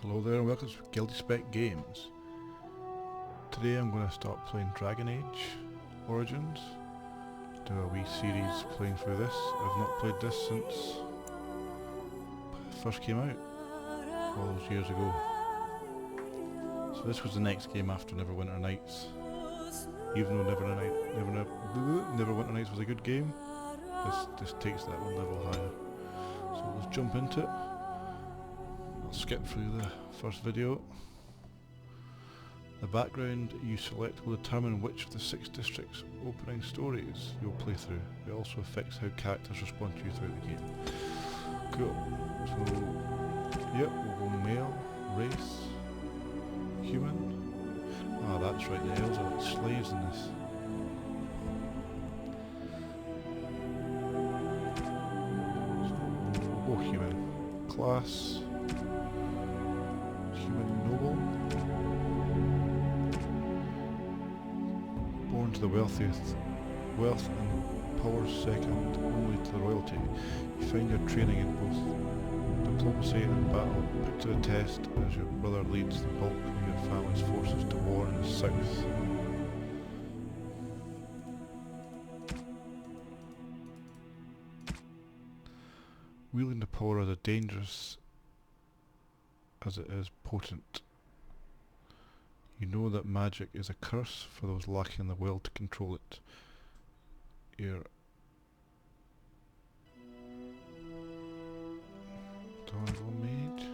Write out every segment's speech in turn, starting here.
Hello there and welcome to Guilty Spec Games. Today I'm going to start playing Dragon Age Origins. Do a wee series playing through this. I've not played this since it first came out, all those years ago. So this was the next game after Neverwinter Nights. Even though Neverwinter Nights was a good game, this takes that one level higher. So let's jump into it. I'll skip through the first video. The background you select will determine which of the 6 districts' opening stories you'll play through. It also affects how characters respond to you throughout the game. Cool. So, yep, we'll go male, race, human. Ah, that's right, the elves are like slaves in this. So, we'll go human. Class. Noble, born to the wealth and power second only to the royalty. You find your training in both diplomacy and battle put to the test as your brother leads the bulk of your family's forces to war in the south. Wielding the power is dangerous as it is potent. You know that magic is a curse for those lacking the will to control it. Your Honorable Mage.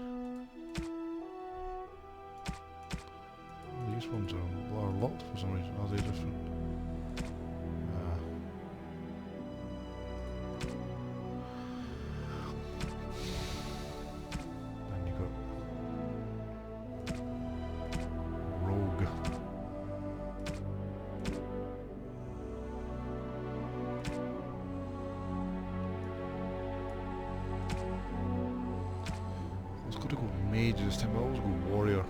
These ones are locked for some reason. Are they different? To go mage this time, I always go warrior.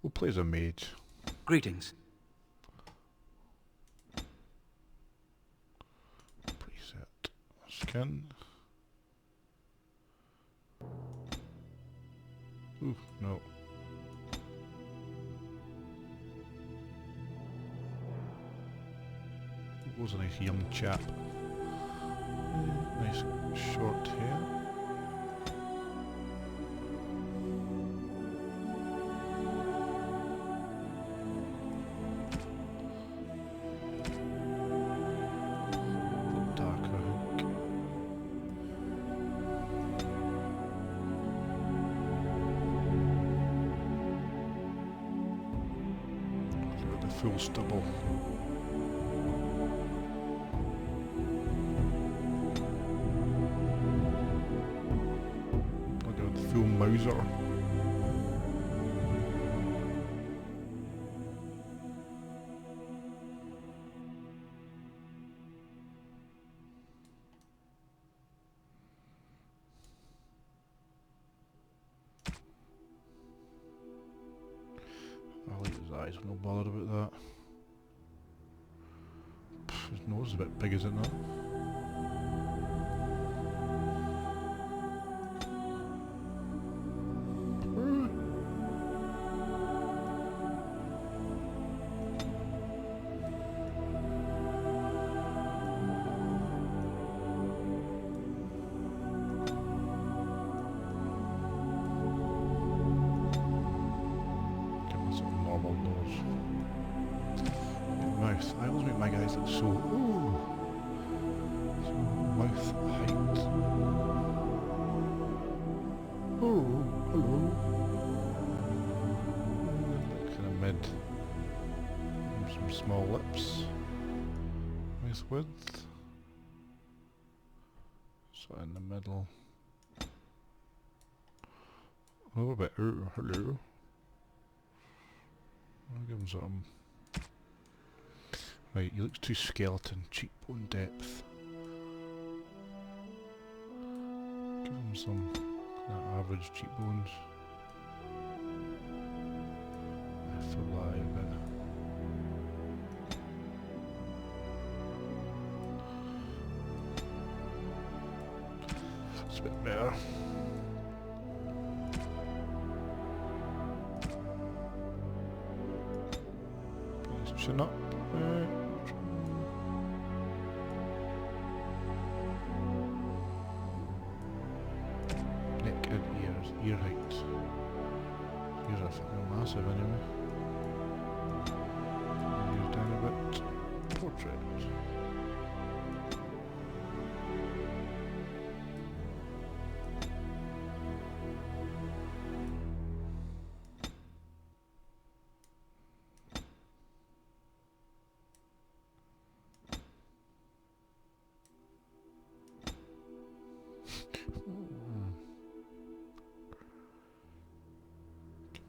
Who plays a mage? Greetings. Skin. Ooh, no. It was a nice young chap. Nice short hair. Full stubble. Look at the full Mauser. I like his eyes, I'm not bothered about that. His nose is a bit big, is it not? Mouth. I always make my guys look so. Ooh. So mouth height. Oh, hello. Kind of mid. Some small lips. Nice width. So in the middle. A little bit. Hello. I'll give him something. Right, he looks too skeleton. Cheekbone depth. some average cheekbones. If I lie a bit. It's a bit better. Let's chin up. Neck and ears, ear height. Ears are fucking massive anyway. Ears down a bit. Portrait.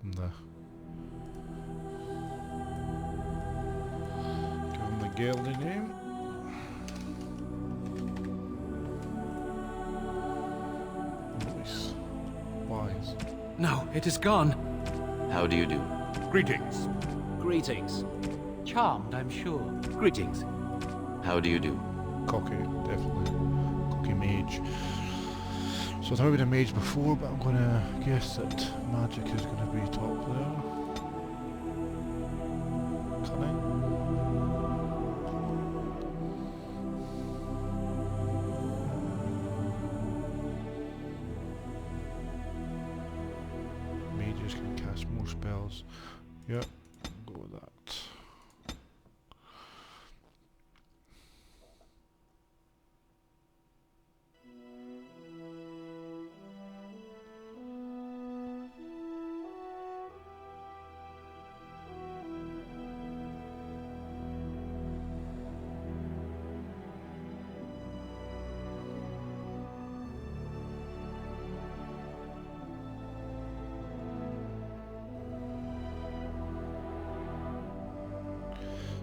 Give him the Geldie name. Voice. Wise. No, it is gone. How do you do? Greetings. Greetings. Charmed, I'm sure. Greetings. How do you do? Cocky, definitely. Cocky mage. So I've never been a mage before, but I'm gonna guess that magic is gonna be top there. Cunning. Mages can cast more spells. Yep, I'll go with that.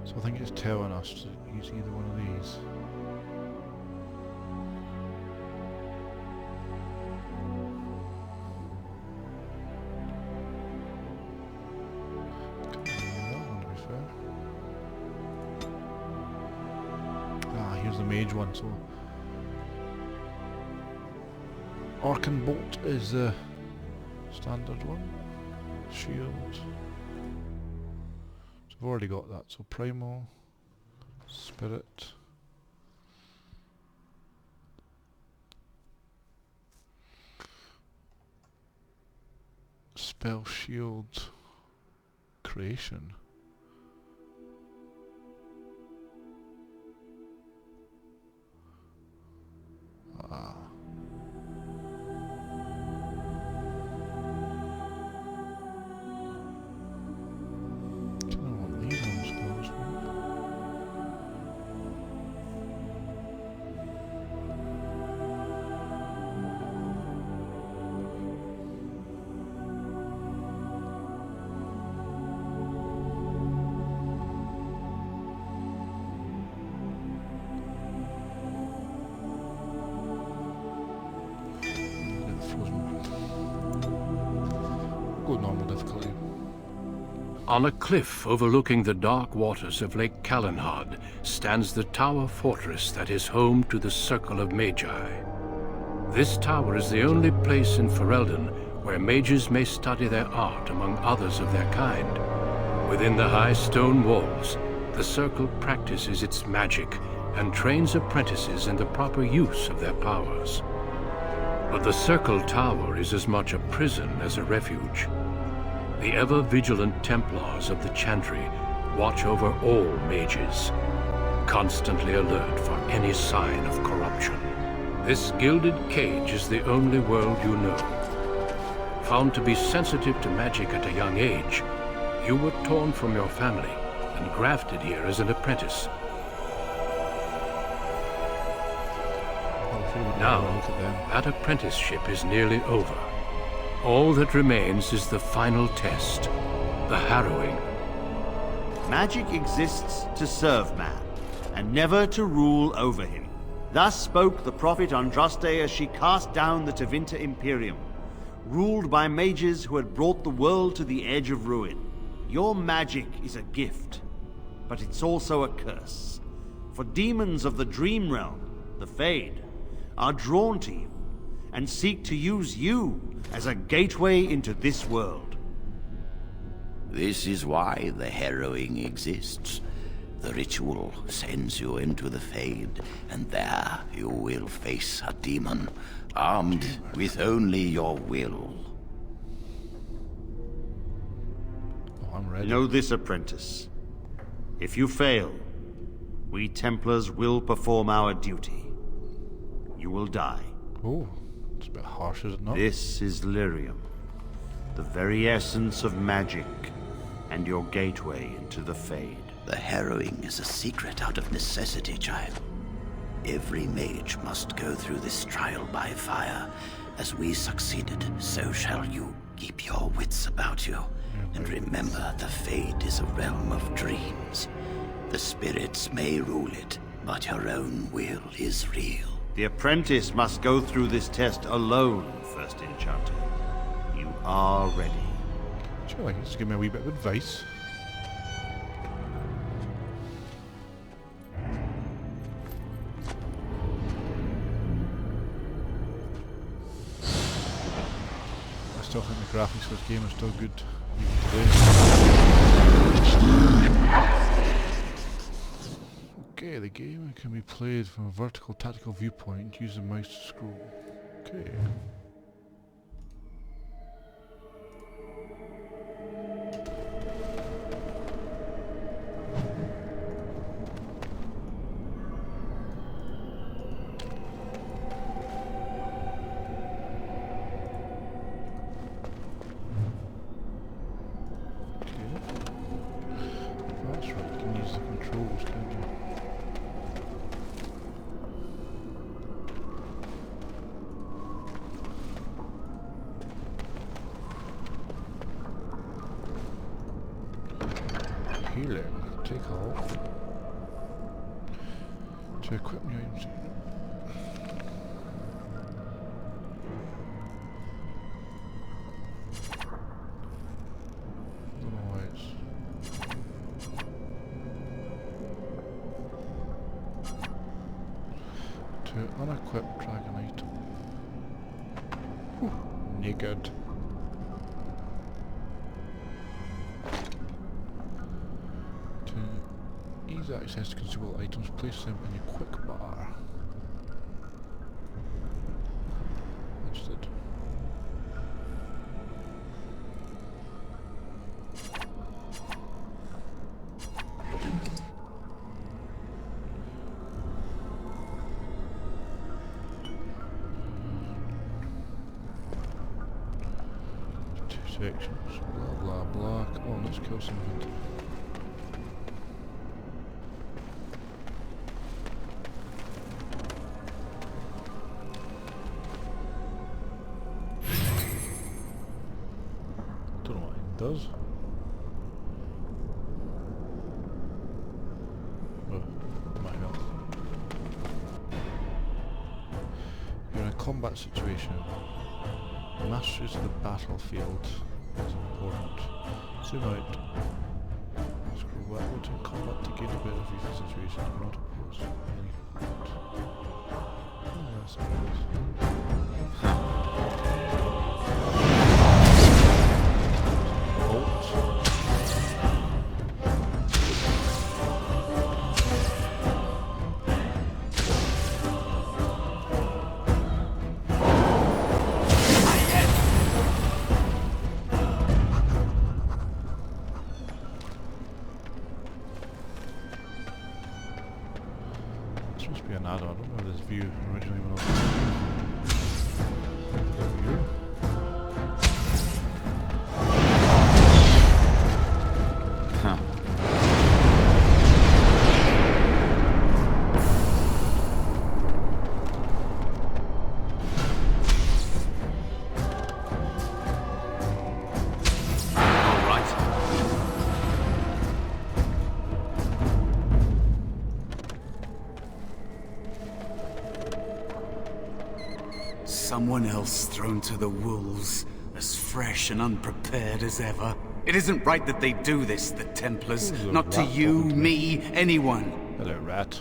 So I think it's telling us to use either one of these. That one, to be fair. Ah, here's the mage one. So Arcane Bolt is the standard one. Shield. I've already got that, so Primal, Spirit, Spell Shield, Creation. Ah. Normal difficulty. On a cliff overlooking the dark waters of Lake Calenhad stands the tower fortress that is home to the Circle of Magi. This tower is the only place in Ferelden where mages may study their art among others of their kind. Within the high stone walls, the Circle practices its magic and trains apprentices in the proper use of their powers. But the Circle Tower is as much a prison as a refuge. The ever-vigilant Templars of the Chantry watch over all mages, constantly alert for any sign of corruption. This gilded cage is the only world you know. Found to be sensitive to magic at a young age, you were torn from your family and grafted here as an apprentice. Now, that apprenticeship is nearly over. All that remains is the final test, the harrowing. Magic exists to serve man, and never to rule over him. Thus spoke the prophet Andraste as she cast down the Tevinter Imperium, ruled by mages who had brought the world to the edge of ruin. Your magic is a gift, but it's also a curse. For demons of the Dream Realm, the Fade, are drawn to you and seek to use you as a gateway into this world. This is why the harrowing exists. The ritual sends you into the Fade, and there you will face a demon, armed with only your will. Oh, I'm ready. Know this, apprentice. If you fail, we Templars will perform our duty. You will die. Oh, it's a bit harsh, is it not? This is Lyrium, the very essence of magic, and your gateway into the Fade. The harrowing is a secret out of necessity, child. Every mage must go through this trial by fire. As we succeeded, so shall you. Keep your wits about you. And remember, the Fade is a realm of dreams. The spirits may rule it, but your own will is real. The apprentice must go through this test alone, First Enchanter. You are ready. Sure, just give me a wee bit of advice. I still think the graphics for this game are still good, even today. Okay, the game can be played from a vertical tactical viewpoint using mouse to scroll. Okay. That's right, you can use the controls, can't you? Healing, take off. To equip new items. Don't know why it's... To unequip dragon item. Whew, naked. To ease access to consumable items, place them in your quick bar. Interested. Sections, blah blah blah. Come on, let's kill something. Don't know what it does. Oh, my health. You're in a combat situation. Mastery of the battlefield is important. Zoom out. Scroll backward in combat to gain a better view for situations we're not opposed. Oh, that's what it is. Alt. This must be an add-on. I don't know this view originally when I was here. Huh. All right. Someone else thrown to the wolves, as fresh and unprepared as ever. It isn't right that they do this, the Templars. There's a Not to rat you, talking to me, anyone. Hello, rat.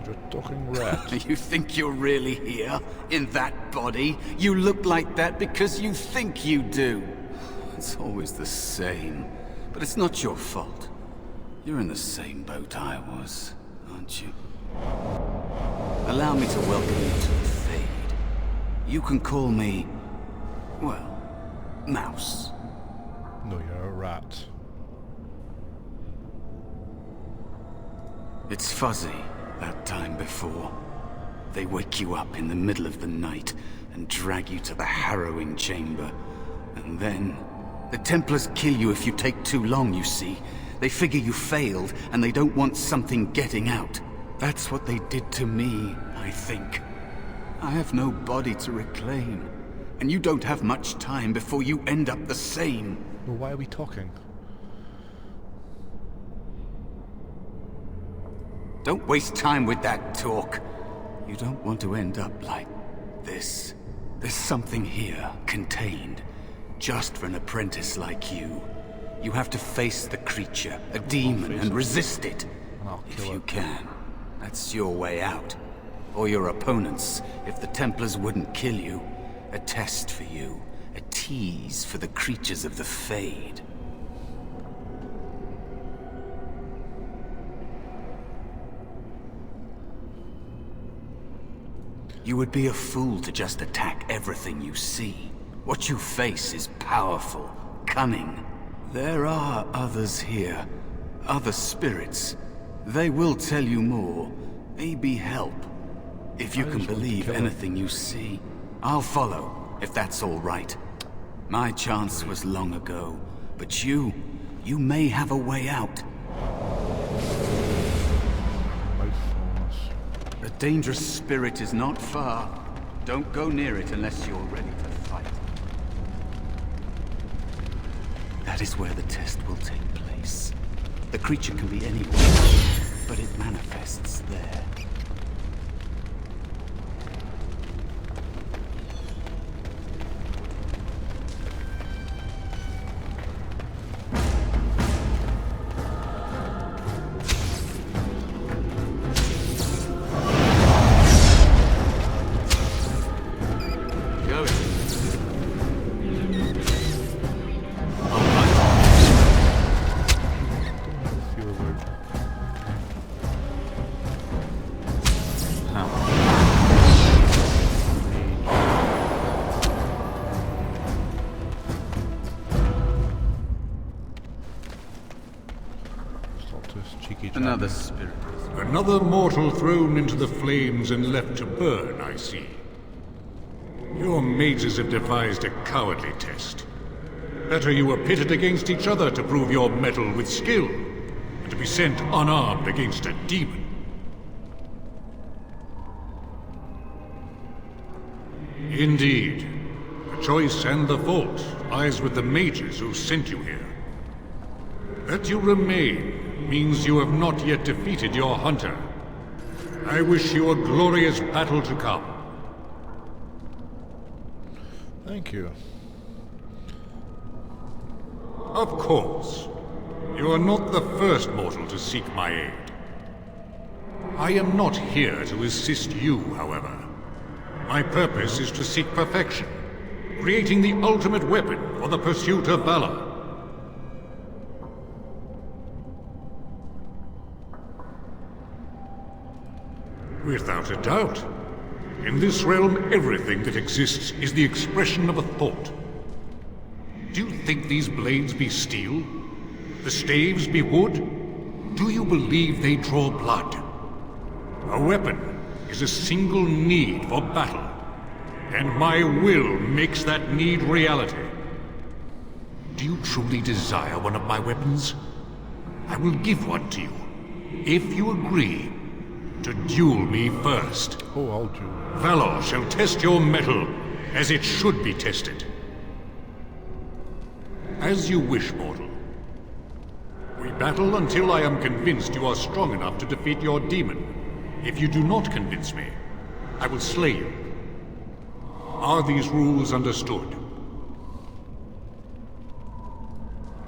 You're a talking rat. You think you're really here? In that body? You look like that because you think you do. It's always the same. But it's not your fault. You're in the same boat I was, aren't you? Allow me to welcome you to the Fade. You can call me, well, Mouse. No, you're a rat. It's fuzzy, that time before. They wake you up in the middle of the night and drag you to the harrowing chamber. And then, the Templars kill you if you take too long, you see. They figure you failed, and they don't want something getting out. That's what they did to me, I think. I have no body to reclaim, and you don't have much time before you end up the same. Well, why are we talking? Don't waste time with that talk. You don't want to end up like this. There's something here, contained, just for an apprentice like you. You have to face the creature, a demon, and resist it. If you can. That's your way out. Or your opponents, if the Templars wouldn't kill you. A test for you. A tease for the creatures of the Fade. You would be a fool to just attack everything you see. What you face is powerful, cunning. There are others here, other spirits. They will tell you more, maybe help. If you can believe anything you see, I'll follow, if that's all right. My chance was long ago, but you may have a way out. A dangerous spirit is not far. Don't go near it unless you're ready to fight. That is where the test will take place. The creature can be anywhere, but it manifests there. Another spirit. Another mortal thrown into the flames and left to burn, I see. Your mages have devised a cowardly test. Better you were pitted against each other to prove your mettle with skill, and to be sent unarmed against a demon. Indeed. The choice and the fault lies with the mages who sent you here. That you remain means you have not yet defeated your hunter. I wish you a glorious battle to come. Thank you. Of course. You are not the first mortal to seek my aid. I am not here to assist you, however. My purpose is to seek perfection, creating the ultimate weapon for the pursuit of valor. Without a doubt. In this realm, everything that exists is the expression of a thought. Do you think these blades be steel? The staves be wood? Do you believe they draw blood? A weapon is a single need for battle, and my will makes that need reality. Do you truly desire one of my weapons? I will give one to you, if you agree to duel me first. Oh, I'll duel. Valor shall test your mettle as it should be tested. As you wish, mortal. We battle until I am convinced you are strong enough to defeat your demon. If you do not convince me, I will slay you. Are these rules understood?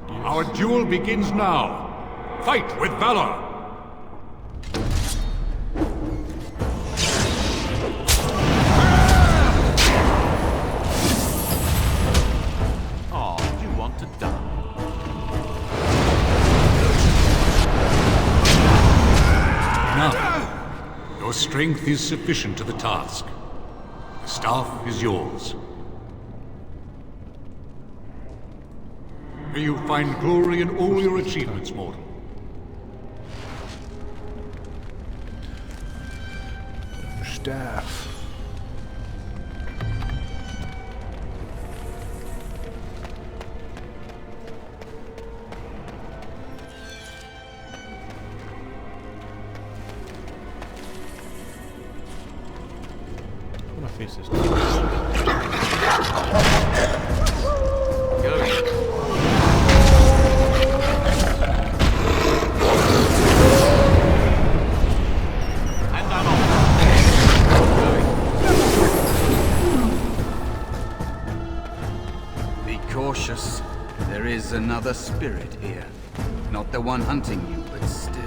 Our duel begins now. Fight with valor! Oh, you want to die? Now, your strength is sufficient to the task. The staff is yours. May you find glory in all your achievements, mortal. Staff. I'm gonna face this. Cautious. There is another spirit here. Not the one hunting you, but still.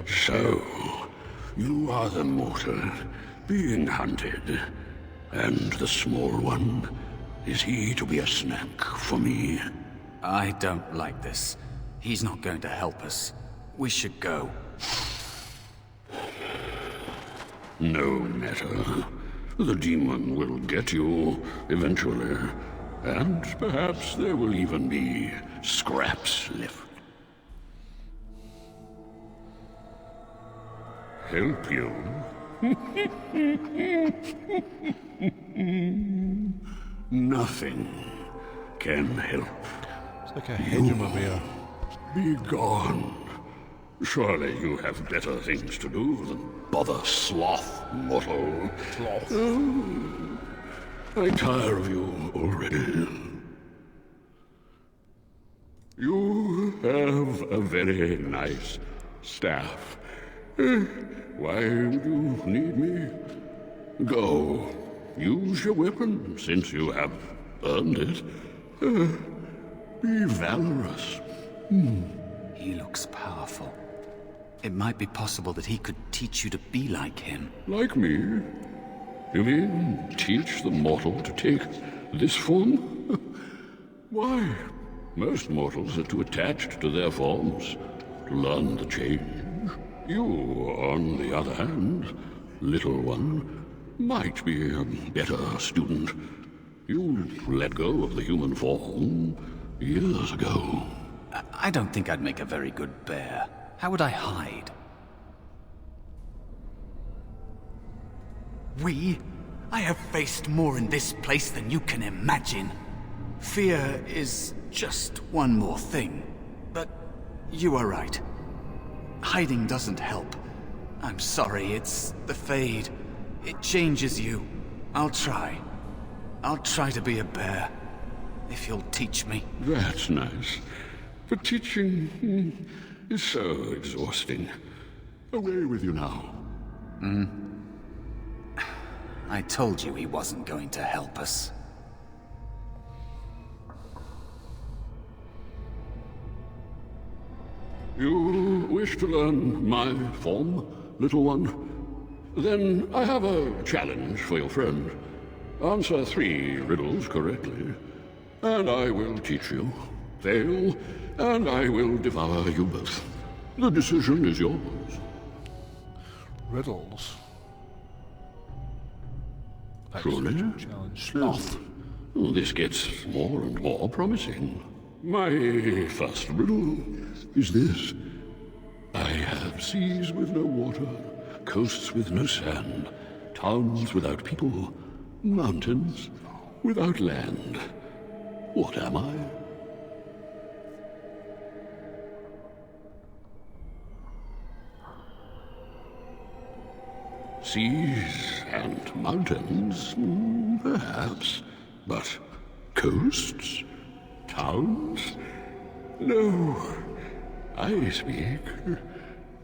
So, you are the mortal being hunted. And the small one, is he to be a snack for me? I don't like this. He's not going to help us. We should go. No matter. The demon will get you eventually. And perhaps there will even be scraps left. Help you? Nothing can help. It's like a hedge of a bear. Be gone. Surely you have better things to do than bother sloth, mortal. Sloth. Oh, I tire of you already. You have a very nice staff. Why would you need me? Go. Use your weapon, since you have earned it. Be valorous. He looks powerful. It might be possible that he could teach you to be like him. Like me? You mean teach the mortal to take this form? Why, most mortals are too attached to their forms to learn the change. You, on the other hand, little one, might be a better student. You let go of the human form years ago. I don't think I'd make a very good bear. How would I hide? I have faced more in this place than you can imagine. Fear is just one more thing. But you are right. Hiding doesn't help. I'm sorry, it's the Fade. It changes you. I'll try. I'll try to be a bear. If you'll teach me. That's nice. But teaching is so exhausting. Away with you now. I told you he wasn't going to help us. You wish to learn my form, little one? Then I have a challenge for your friend. Answer 3 riddles correctly, and I will teach you. Fail, and I will devour you both. The decision is yours. Riddles. Truly? Challenge. Sloth. This gets more and more promising. My first riddle is this. I have seas with no water, coasts with no sand, Towns without people, mountains without land. What am I? Seas and mountains, perhaps. But coasts? Towns? No. I speak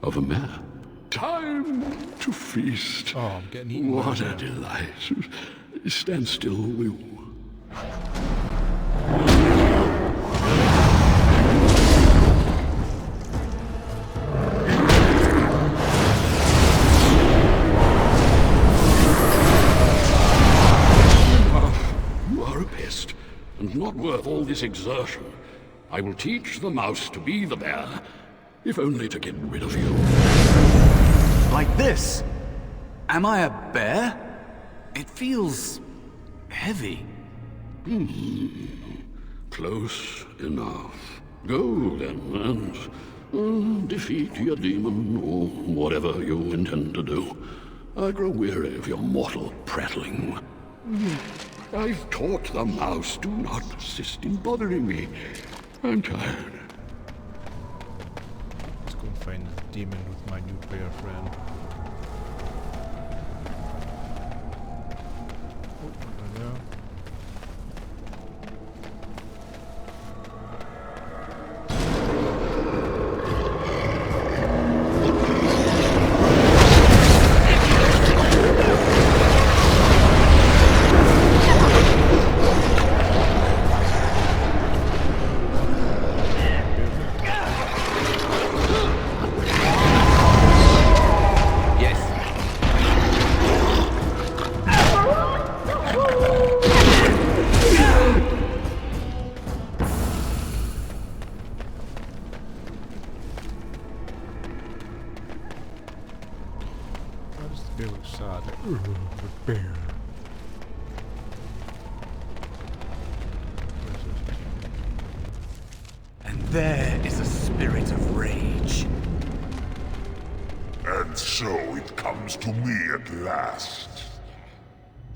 of a map. Time to feast. Oh, I'm getting eaten. What a delight. Stand still, will you? You are a pest, and not worth all this exertion. I will teach the mouse to be the bear, if only to get rid of you. Like this? Am I a bear? It feels heavy. Close enough. Go then, and defeat your demon, or whatever you intend to do. I grow weary of your mortal prattling. I've taught the mouse, do not persist in bothering me. I'm tired. Let's go and find the demon with my new player friend. Oh, under there. Bear looks sad. The bear. And there is a spirit of rage. And so it comes to me at last.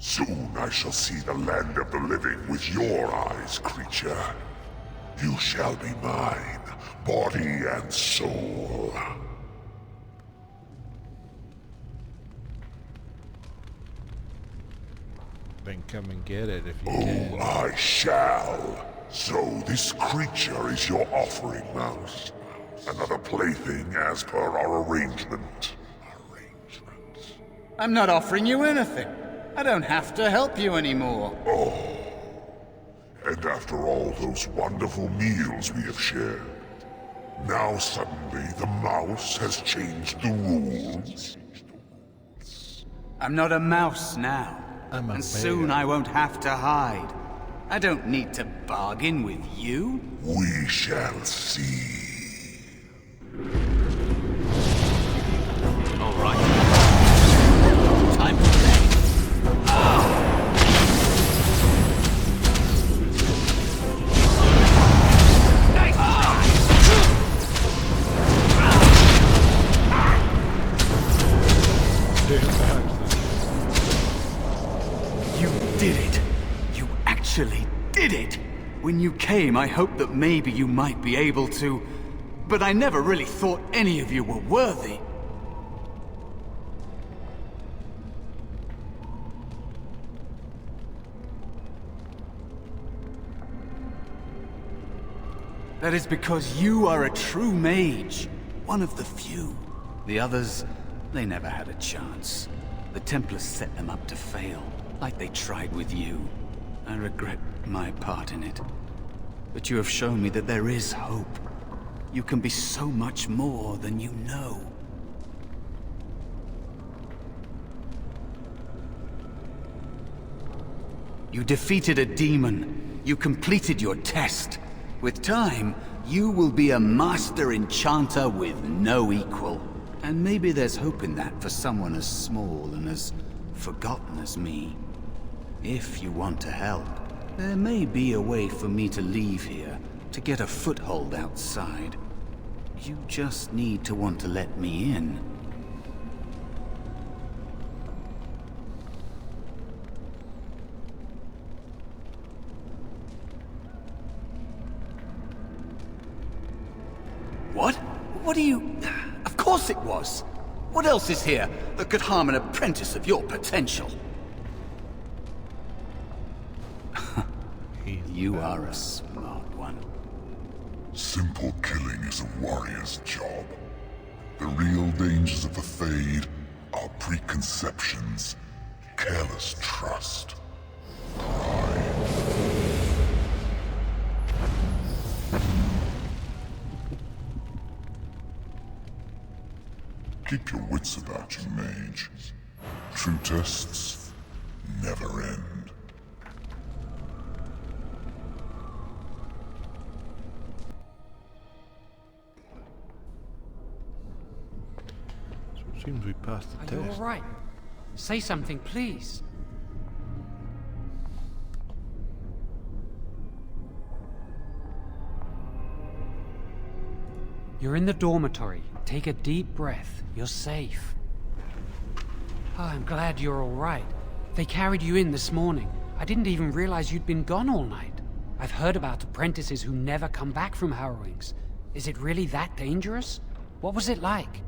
Soon I shall see the land of the living with your eyes, creature. You shall be mine, body and soul. Then come and get it if you Oh, can. I shall. So this creature is your offering, Mouse. Another plaything as per our arrangement. I'm not offering you anything. I don't have to help you anymore. Oh. And after all those wonderful meals we have shared, now suddenly the mouse has changed the rules? I'm not a mouse now. I'm a And soon bear. I won't have to hide. I don't need to bargain with you. We shall see. All right. Time to play. You did it. You actually did it. When you came, I hoped that maybe you might be able to, but I never really thought any of you were worthy. That is because you are a true mage, one of the few. The others, they never had a chance. The Templars set them up to fail, like they tried with you. I regret my part in it. But you have shown me that there is hope. You can be so much more than you know. You defeated a demon. You completed your test. With time, you will be a master enchanter with no equal. And maybe there's hope in that for someone as small and as forgotten as me. If you want to help, there may be a way for me to leave here, to get a foothold outside. You just need to want to let me in. What do you... Of course it was! What else is here that could harm an apprentice of your potential? You are a smart one. Simple killing is a warrior's job. The real dangers of the Fade are preconceptions, careless trust, pride. Keep your wits about you, mage. True tests never end. Seems we passed the Are test. you all right? Say something, please. You're in the dormitory. Take a deep breath. You're safe. Oh, I'm glad you're all right. They carried you in this morning. I didn't even realize you'd been gone all night. I've heard about apprentices who never come back from harrowings. Is it really that dangerous? What was it like?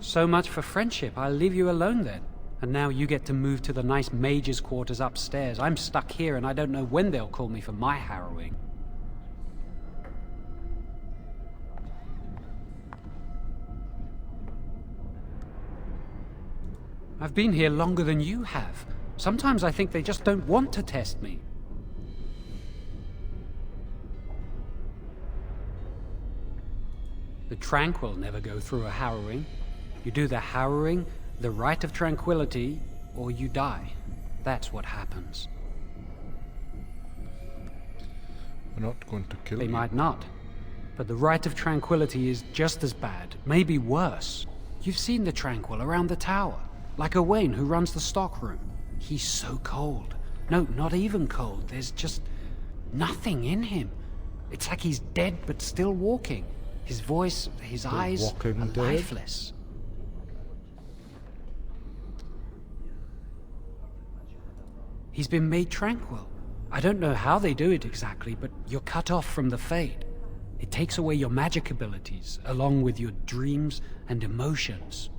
So much for friendship. I'll leave you alone then. And now you get to move to the nice mage's quarters upstairs. I'm stuck here and I don't know when they'll call me for my harrowing. I've been here longer than you have. Sometimes I think they just don't want to test me. The tranquil never go through a harrowing. You do the harrowing, the rite of tranquility, or you die. That's what happens. We're not going to kill you. They might not. But the rite of tranquility is just as bad, maybe worse. You've seen the tranquil around the tower. Like Owain, who runs the stockroom. He's so cold. No, not even cold. There's just nothing in him. It's like he's dead but still walking. His voice, his eyes are lifeless. He's been made tranquil. I don't know how they do it exactly, but you're cut off from the Fade. It takes away your magic abilities, along with your dreams and emotions.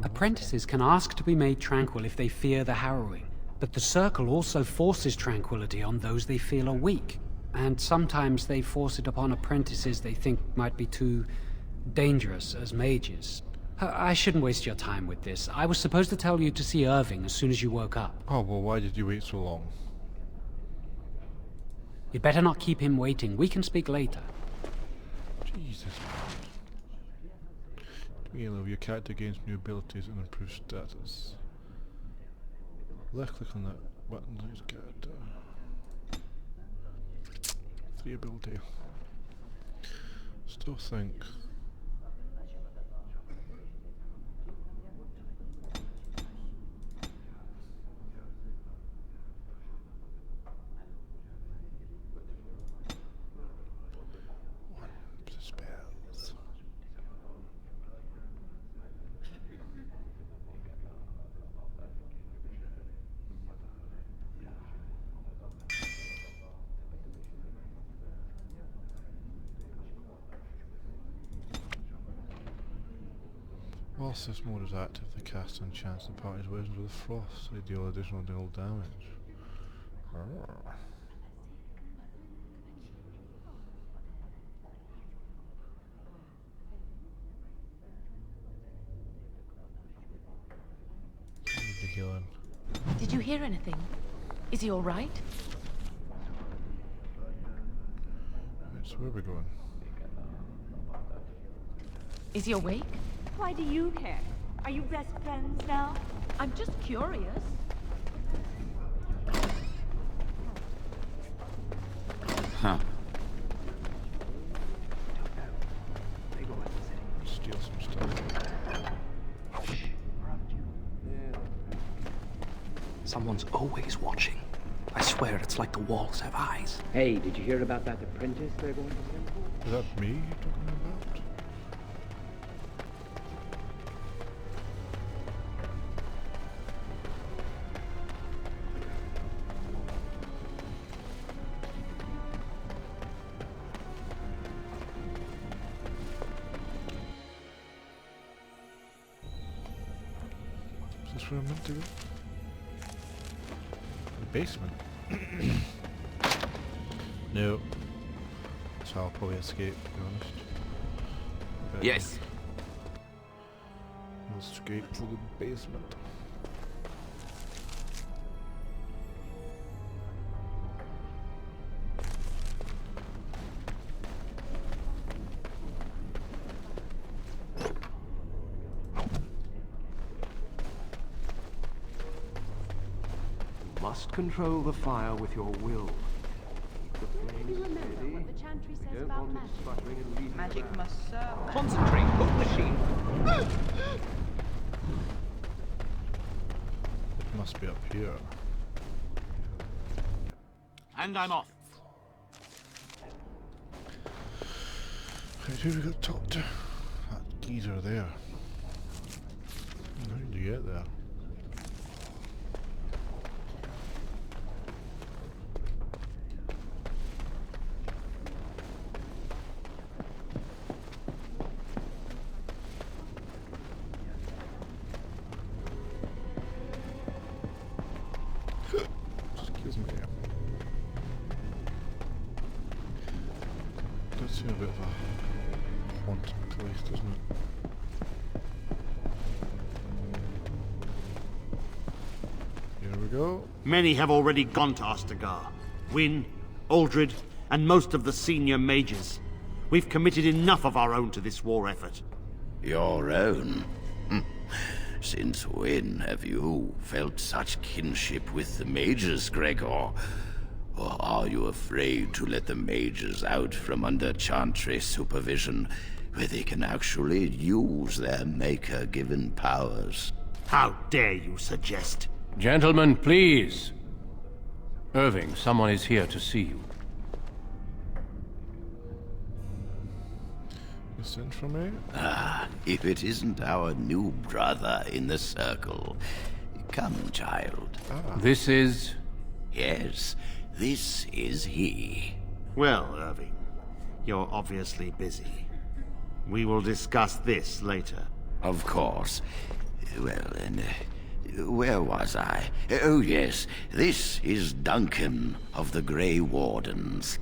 Apprentices can ask to be made tranquil if they fear the harrowing, but the Circle also forces tranquility on those they feel are weak, and sometimes they force it upon apprentices they think might be too dangerous as mages. I shouldn't waste your time with this. I was supposed to tell you to see Irving as soon as you woke up. Oh, well, why did you wait so long? You'd better not keep him waiting. We can speak later. Jesus. Halo, your character gains new abilities and improves status. Left click on that button to use character. 3 ability. Still think. Spells. Whilst this mode is active, the caster enchants the party's weapons with frost, so they deal additional damage. Arrgh. Need to heal him. Did you hear anything? Is he all right? Right, so where are we going? Is he awake? Why do you care? Are you best friends now? I'm just curious. Huh. Steal some stuff. Someone's always watching. I swear. swear it's like the walls have eyes. Hey, did you hear about that apprentice they're going to send for? Is that me you're talking about? Is this where I'm meant to go? The basement. No. So I'll probably escape, to be honest. But Yes. I'll escape through the basement. Must control the fire with your will. Keep the flames steady. What the chantry says We don't about want magic. it sputtering and leaving Magic around. must serve. Concentrate, hope machine. It must be up here. And I'm off. Right, who we got to talk to? That geezer there. How did you get there? Excuse me. Does seem a bit of a haunted place, doesn't it? Here we go. Many have already gone to Ostagar. Wynne, Aldred, and most of the senior mages. We've committed enough of our own to this war effort. Your own? Since when have you felt such kinship with the mages, Gregor? Or are you afraid to let the mages out from under Chantry supervision, where they can actually use their Maker-given powers? How dare you suggest? Gentlemen, please. Irving, someone is here to see you. You sent for me? Ah, if it isn't our new brother in the circle. Come, child. This is... Yes, this is he. Well, Irving, you're obviously busy. We will discuss this later. Of course. Well, then, where was I? Oh, yes, this is Duncan of the Grey Wardens.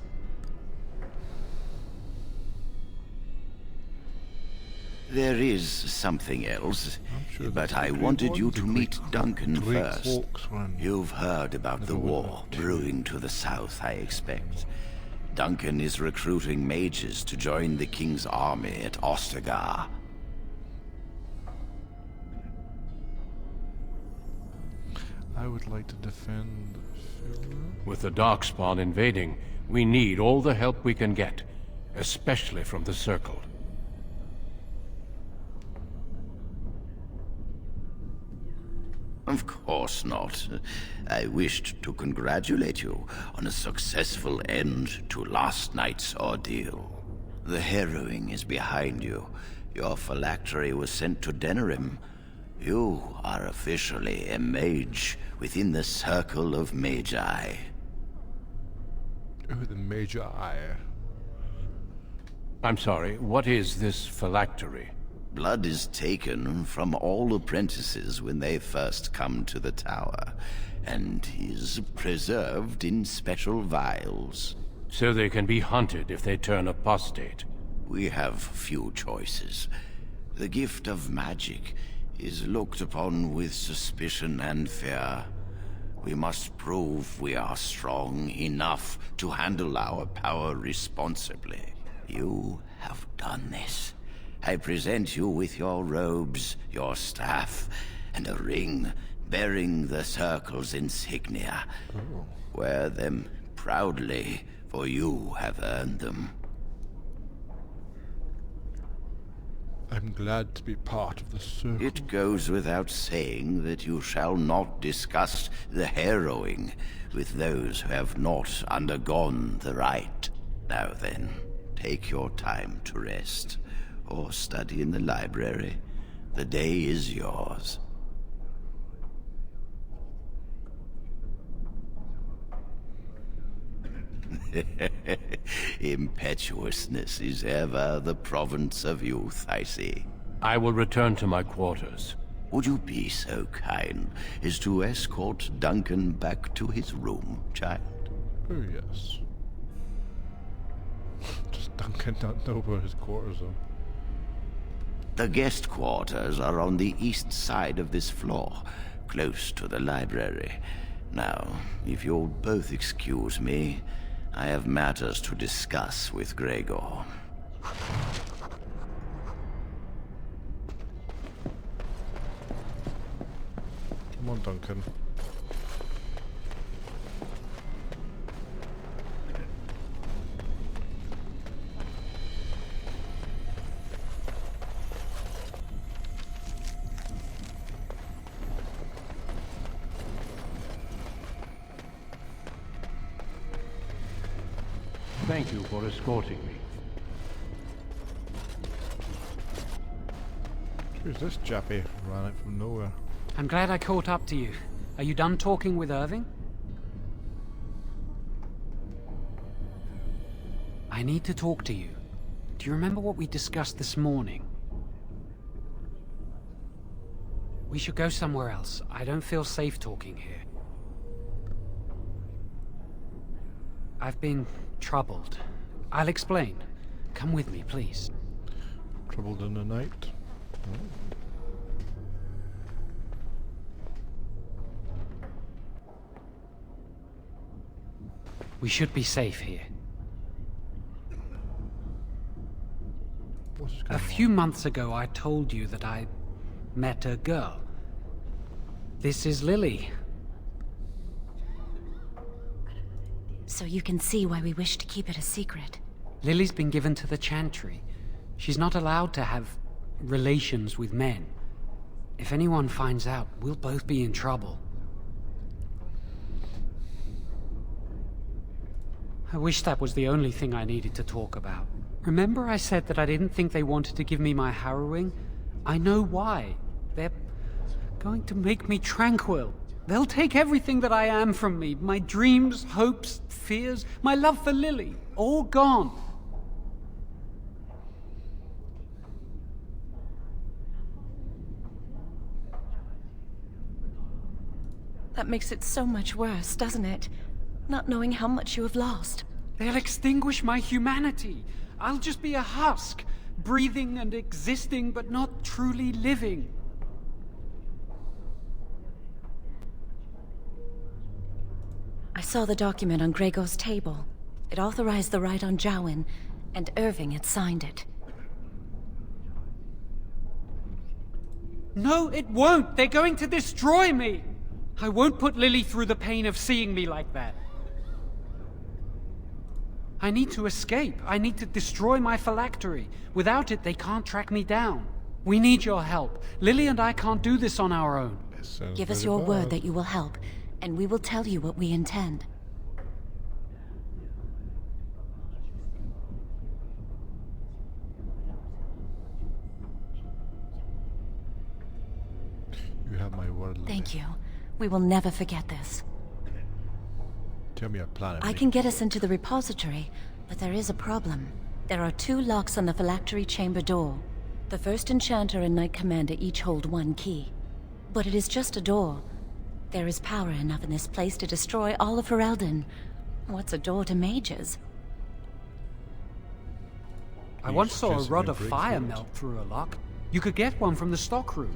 There is something else, but I wanted you to meet Duncan first. You've heard about the war brewing to the south, I expect. Duncan is recruiting mages to join the King's army at Ostagar. I would like to defend... With the Darkspawn invading, we need all the help we can get, especially from the Circle. Of course not. I wished to congratulate you on a successful end to last night's ordeal. The harrowing is behind you. Your phylactery was sent to Denerim. You are officially a mage within the Circle of Magi. Oh, the Magi. I'm sorry, what is this phylactery? Blood is taken from all apprentices when they first come to the tower, and is preserved in special vials. So they can be hunted if they turn apostate. We have few choices. The gift of magic is looked upon with suspicion and fear. We must prove we are strong enough to handle our power responsibly. You have done this. I present you with your robes, your staff, and a ring bearing the Circle's insignia. Wear them proudly, for you have earned them. I'm glad to be part of the circle. It goes without saying that you shall not discuss the harrowing with those who have not undergone the rite. Now then, take your time to rest, or study in the library. The day is yours. Impetuousness is ever the province of youth, I see. I will return to my quarters. Would you be so kind as to escort Duncan back to his room, child? Oh, yes. Does Duncan not know where his quarters are? The guest quarters are on the east side of this floor, close to the library. Now, if you'll both excuse me, I have matters to discuss with Gregor. Come on, Duncan. Thank you for escorting me. Who's this jappy? Ran out from nowhere. I'm glad I caught up to you. Are you done talking with Irving? I need to talk to you. Do you remember what we discussed this morning? We should go somewhere else. I don't feel safe talking here. I've been troubled. I'll explain. Come with me, please. Troubled in the night? Oh. We should be safe here. What's A few months ago, I told you that I met a girl. This is Lily. So you can see why we wish to keep it a secret. Lily's been given to the Chantry. She's not allowed to have relations with men. If anyone finds out, we'll both be in trouble. I wish that was the only thing I needed to talk about. Remember I said that I didn't think they wanted to give me my harrowing? I know why. They're going to make me tranquil. They'll take everything that I am from me. My dreams, hopes, fears, my love for Lily. All gone. That makes it so much worse, doesn't it? Not knowing how much you have lost. They'll extinguish my humanity. I'll just be a husk, breathing and existing, but not truly living. I saw the document on Gregor's table. It authorized the rite on Jowen, and Irving had signed it. No, it won't! They're going to destroy me! I won't put Lily through the pain of seeing me like that. I need to escape. I need to destroy my phylactery. Without it, they can't track me down. We need your help. Lily and I can't do this on our own. Give us your word that you will help, and we will tell you what we intend. You have my word, Lily. Thank you. We will never forget this. Tell me a plan. I can get us into the repository, but there is a problem. There are 2 locks on the phylactery chamber door. The first enchanter and knight commander each hold 1 key. But it is just a door. There is power enough in this place to destroy all of Ferelden. What's a door to mages? I once saw a rod of fire melt through a lock. You could get one from the stockroom,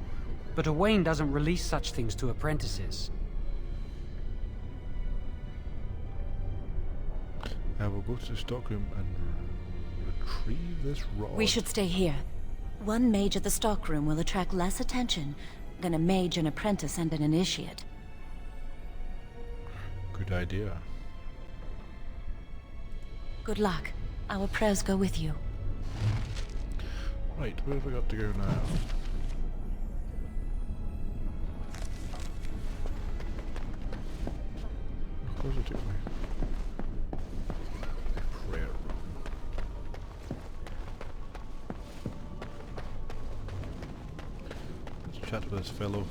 but Owain doesn't release such things to apprentices. I will go to the stockroom and retrieve this rod. We should stay here. 1 mage at the stockroom will attract less attention than a mage, an apprentice, and an initiate. Good idea. Good luck. Our prayers go with you. Right, where have we got to go now? Of course it took me. Prayer room. Let's chat with this fellow.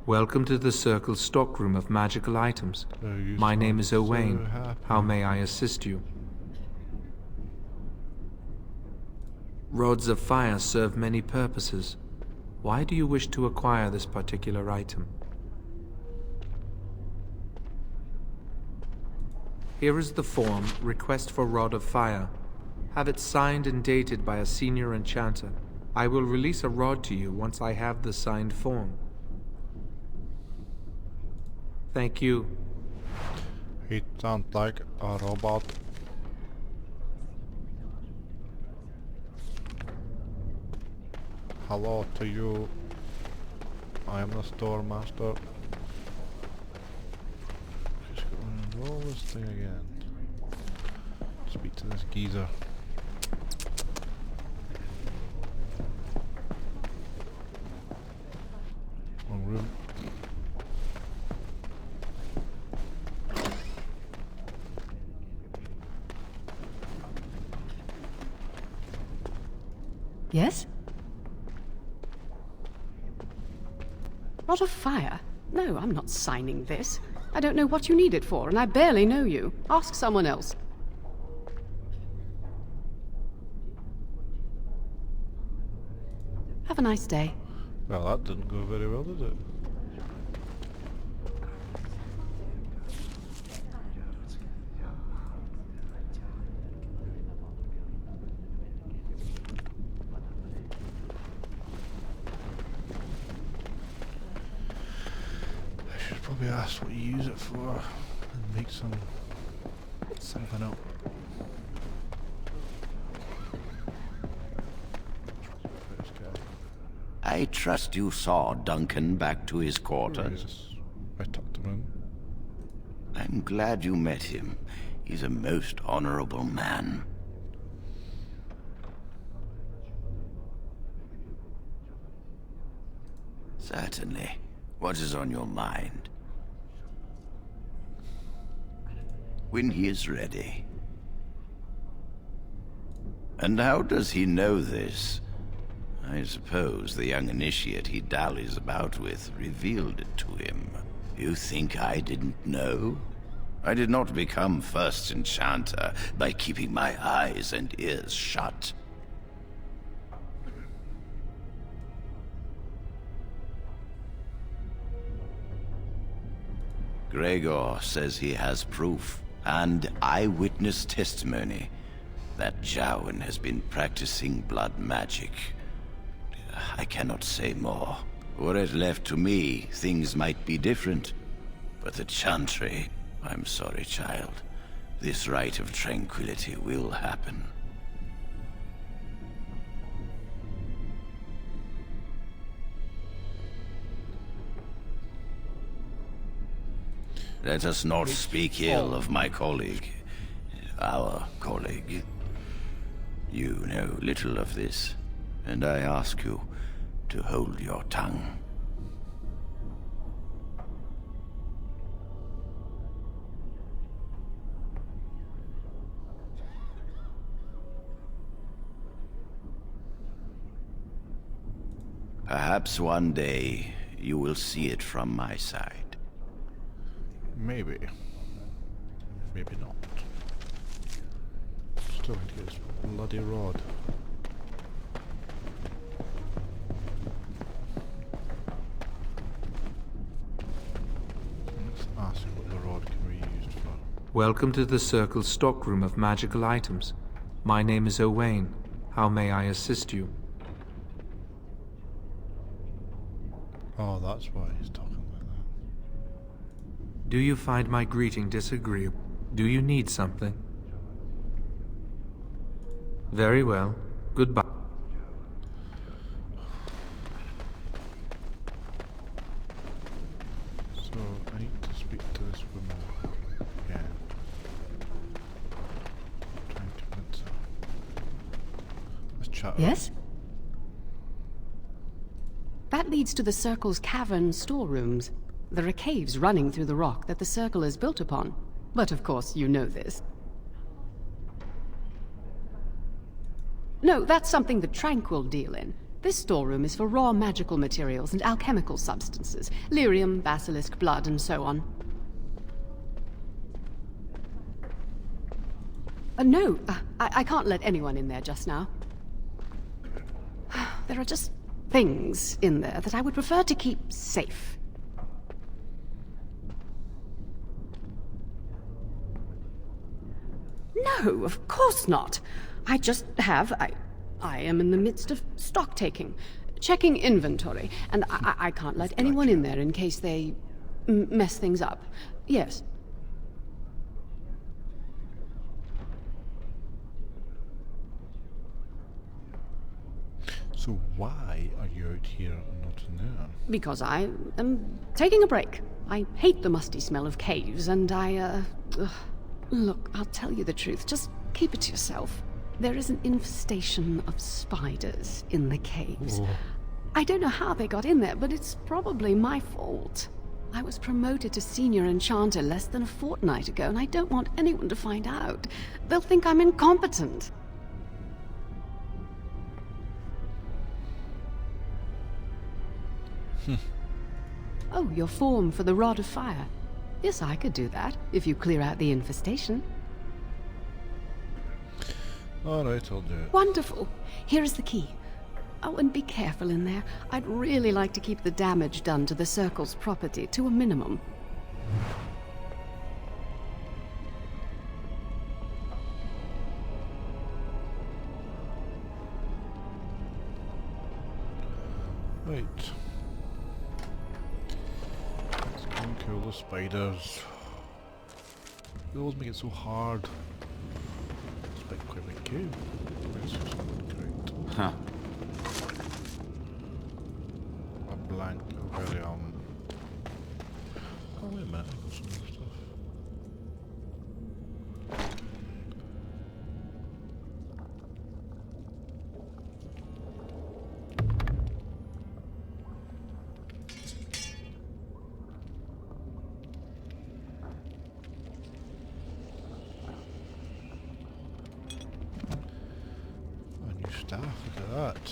Welcome to the Circle's stockroom of magical items. My name is Owain. How may I assist you? Rods of fire serve many purposes. Why do you wish to acquire this particular item? Here is the form, Request for Rod of Fire. Have it signed and dated by a senior enchanter. I will release a rod to you once I have the signed form. Thank you. He sounds like a robot. Hello to you. I am the store master. Just go and roll this thing again. Speak to this geezer. Wrong room. Yes? Rod of fire? No, I'm not signing this. I don't know what you need it for, and I barely know you. Ask someone else. Have a nice day. Well, that didn't go very well, did it? I should probably ask what you use it for and make something up. I trust you saw Duncan back to his quarters. Yes, I tucked him in. I'm glad you met him. He's a most honorable man. Certainly. What is on your mind? When he is ready. And how does he know this? I suppose the young initiate he dallies about with revealed it to him. You think I didn't know? I did not become first enchanter by keeping my eyes and ears shut. Gregor says he has proof and eyewitness testimony that Jowen has been practicing blood magic. I cannot say more. Were it left to me, things might be different. But the Chantry, I'm sorry, child. This rite of tranquility will happen. Let us not speak ill of my colleague. Our colleague. You know little of this, and I ask you to hold your tongue. Perhaps one day you will see it from my side. Maybe. Maybe not. Still need to get this bloody rod. Let's ask what the rod can be used for. Welcome to the Circle's stockroom of magical items. My name is Owain. How may I assist you? Oh, that's why he's talking like that. Do you find my greeting disagreeable? Do you need something? Very well. Goodbye. So, I need to speak to this woman again. Trying to convince her. Let's chat. Yes? leads to the Circle's cavern storerooms. There are caves running through the rock that the Circle is built upon. But of course, you know this. No, that's something the Tranquil deal in. This storeroom is for raw magical materials and alchemical substances. Lyrium, basilisk blood, and so on. No, I can't let anyone in there just now. There are just things in there that I would prefer to keep safe. No, of course not. I am in the midst of stock taking, checking inventory, and I can't let anyone in there in case they mess things up. Yes. So why are you out here and not in there? Because I am taking a break. I hate the musty smell of caves, and Look, I'll tell you the truth. Just keep it to yourself. There is an infestation of spiders in the caves. Oh. I don't know how they got in there, but it's probably my fault. I was promoted to senior enchanter less than a fortnight ago, and I don't want anyone to find out. They'll think I'm incompetent. Oh, your form for the Rod of Fire. Yes, I could do that, if you clear out the infestation. Alright, I'll do it. Wonderful. Here is the key. Oh, and be careful in there. I'd really like to keep the damage done to the Circle's property to a minimum. Right. Let's go and kill the spiders. They always make it so hard. It's quite a big cave. Let's just correct. Huh. A blank, very Oh, wait a minute. I've got some other stuff. Staff, look at that.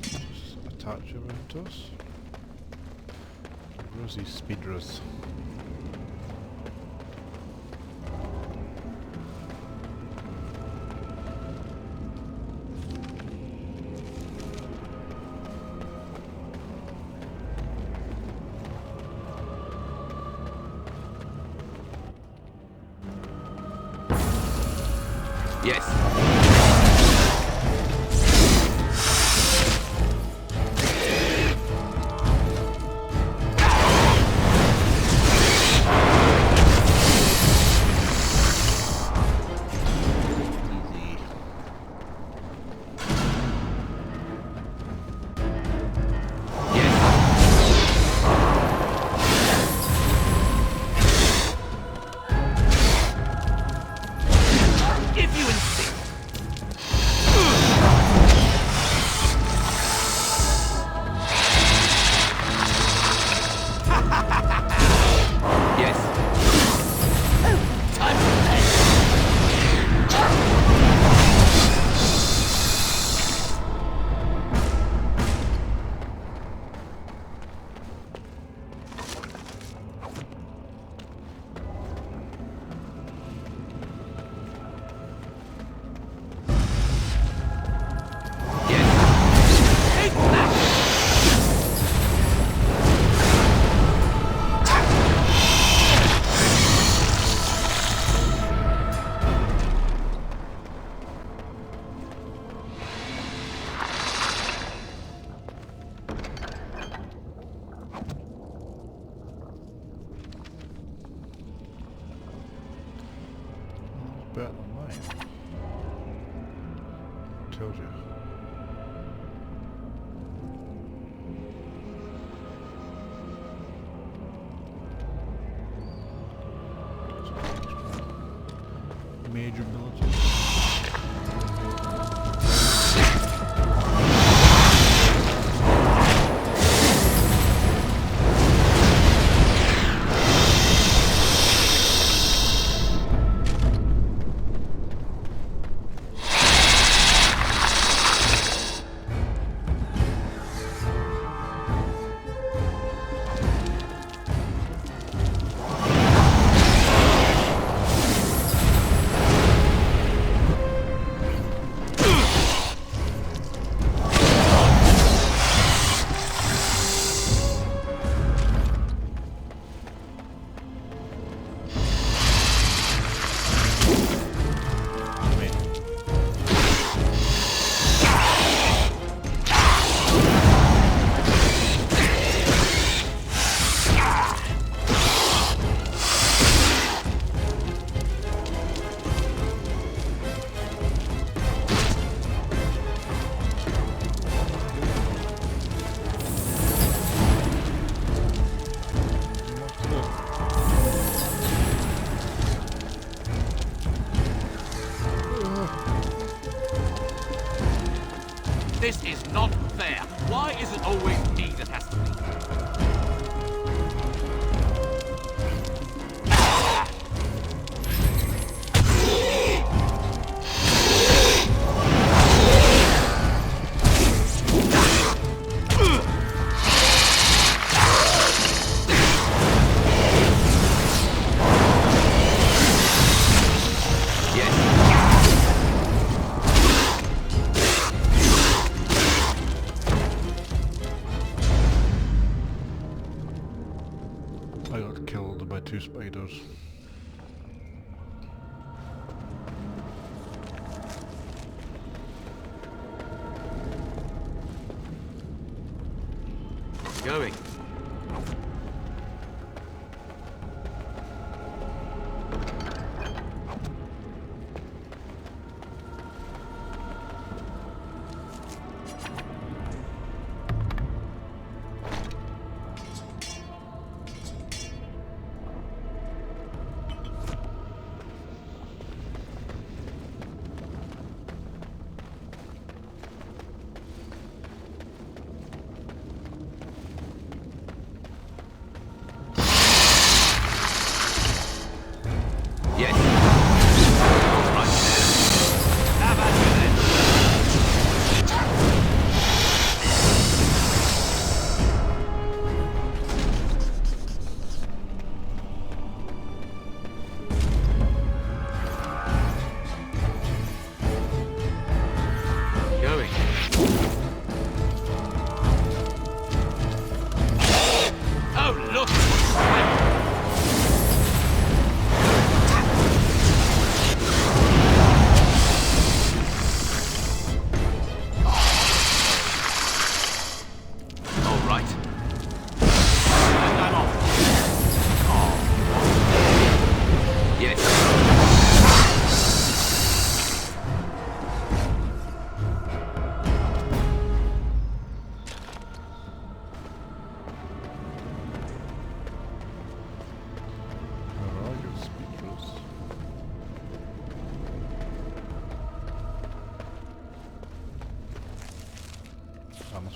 Just attach it around to us. Where's these speeders? Yes. Better than mine. Tells you. mage ability. This is not fair. Why is it always me that has to lead? I got killed by 2 spiders. Going.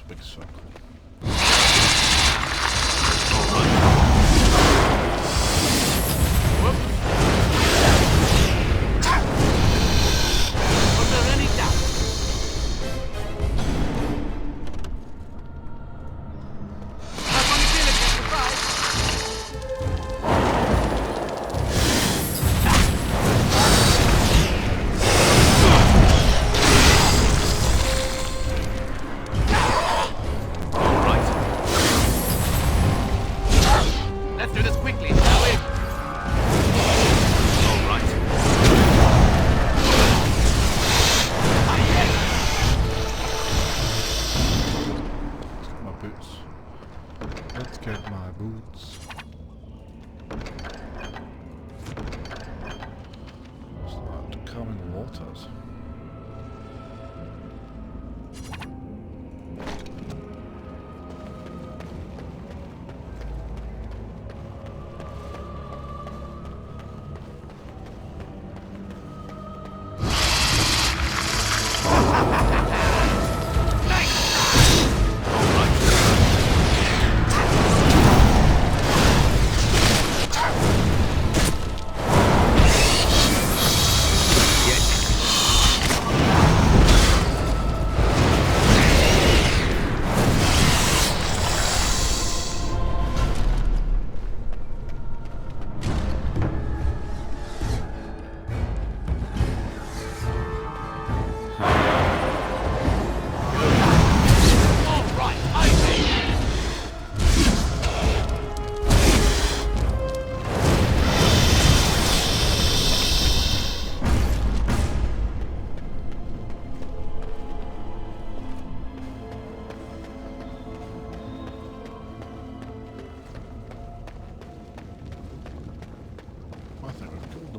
Big circle.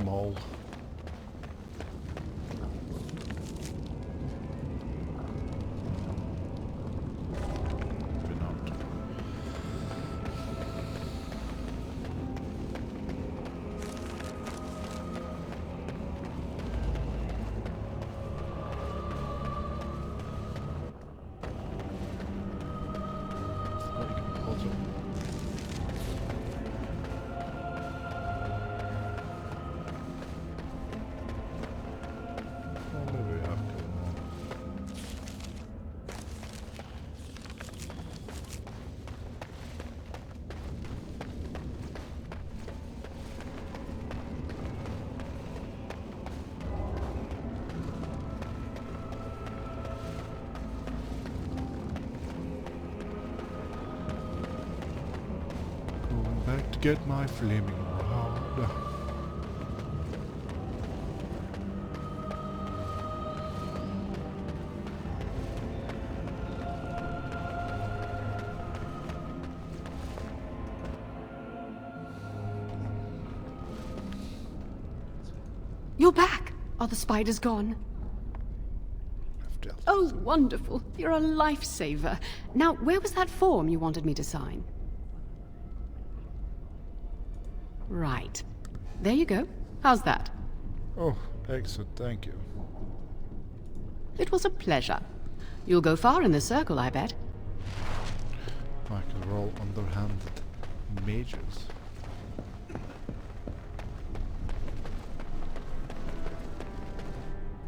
all. Maybe not. Back to get my flaming rod. You're back! Are the spiders gone? Oh, wonderful. You're a lifesaver. Now, where was that form you wanted me to sign? Right. There you go. How's that? Oh, excellent. Thank you. It was a pleasure. You'll go far in the circle, I bet. Michael, we're all underhanded mages.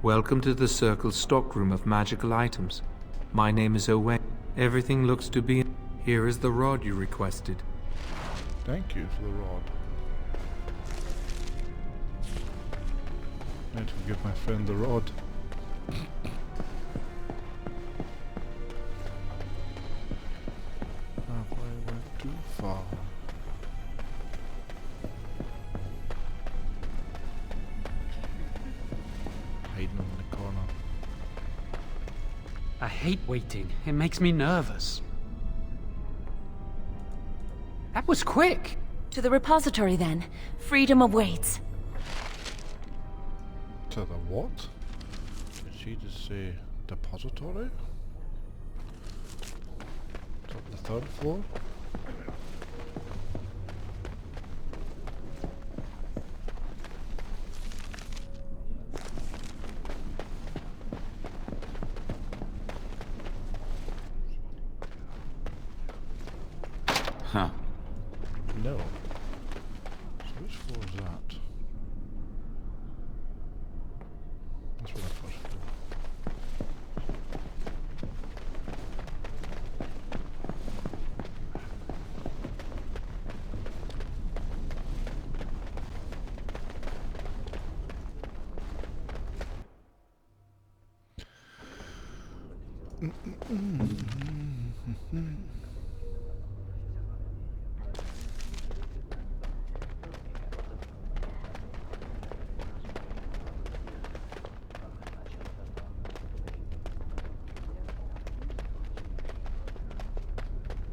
Welcome to the Circle's stockroom of magical items. My name is Owen. Everything looks to be... Here is the rod you requested. Thank you for the rod. Need to give my friend the rod. I went too far. Hiding in the corner. I hate waiting. It makes me nervous. That was quick! To the repository, then. Freedom awaits. To the what? Did she just say depository? Top the third floor? Huh. No. So which floor is that? That's where the first floor.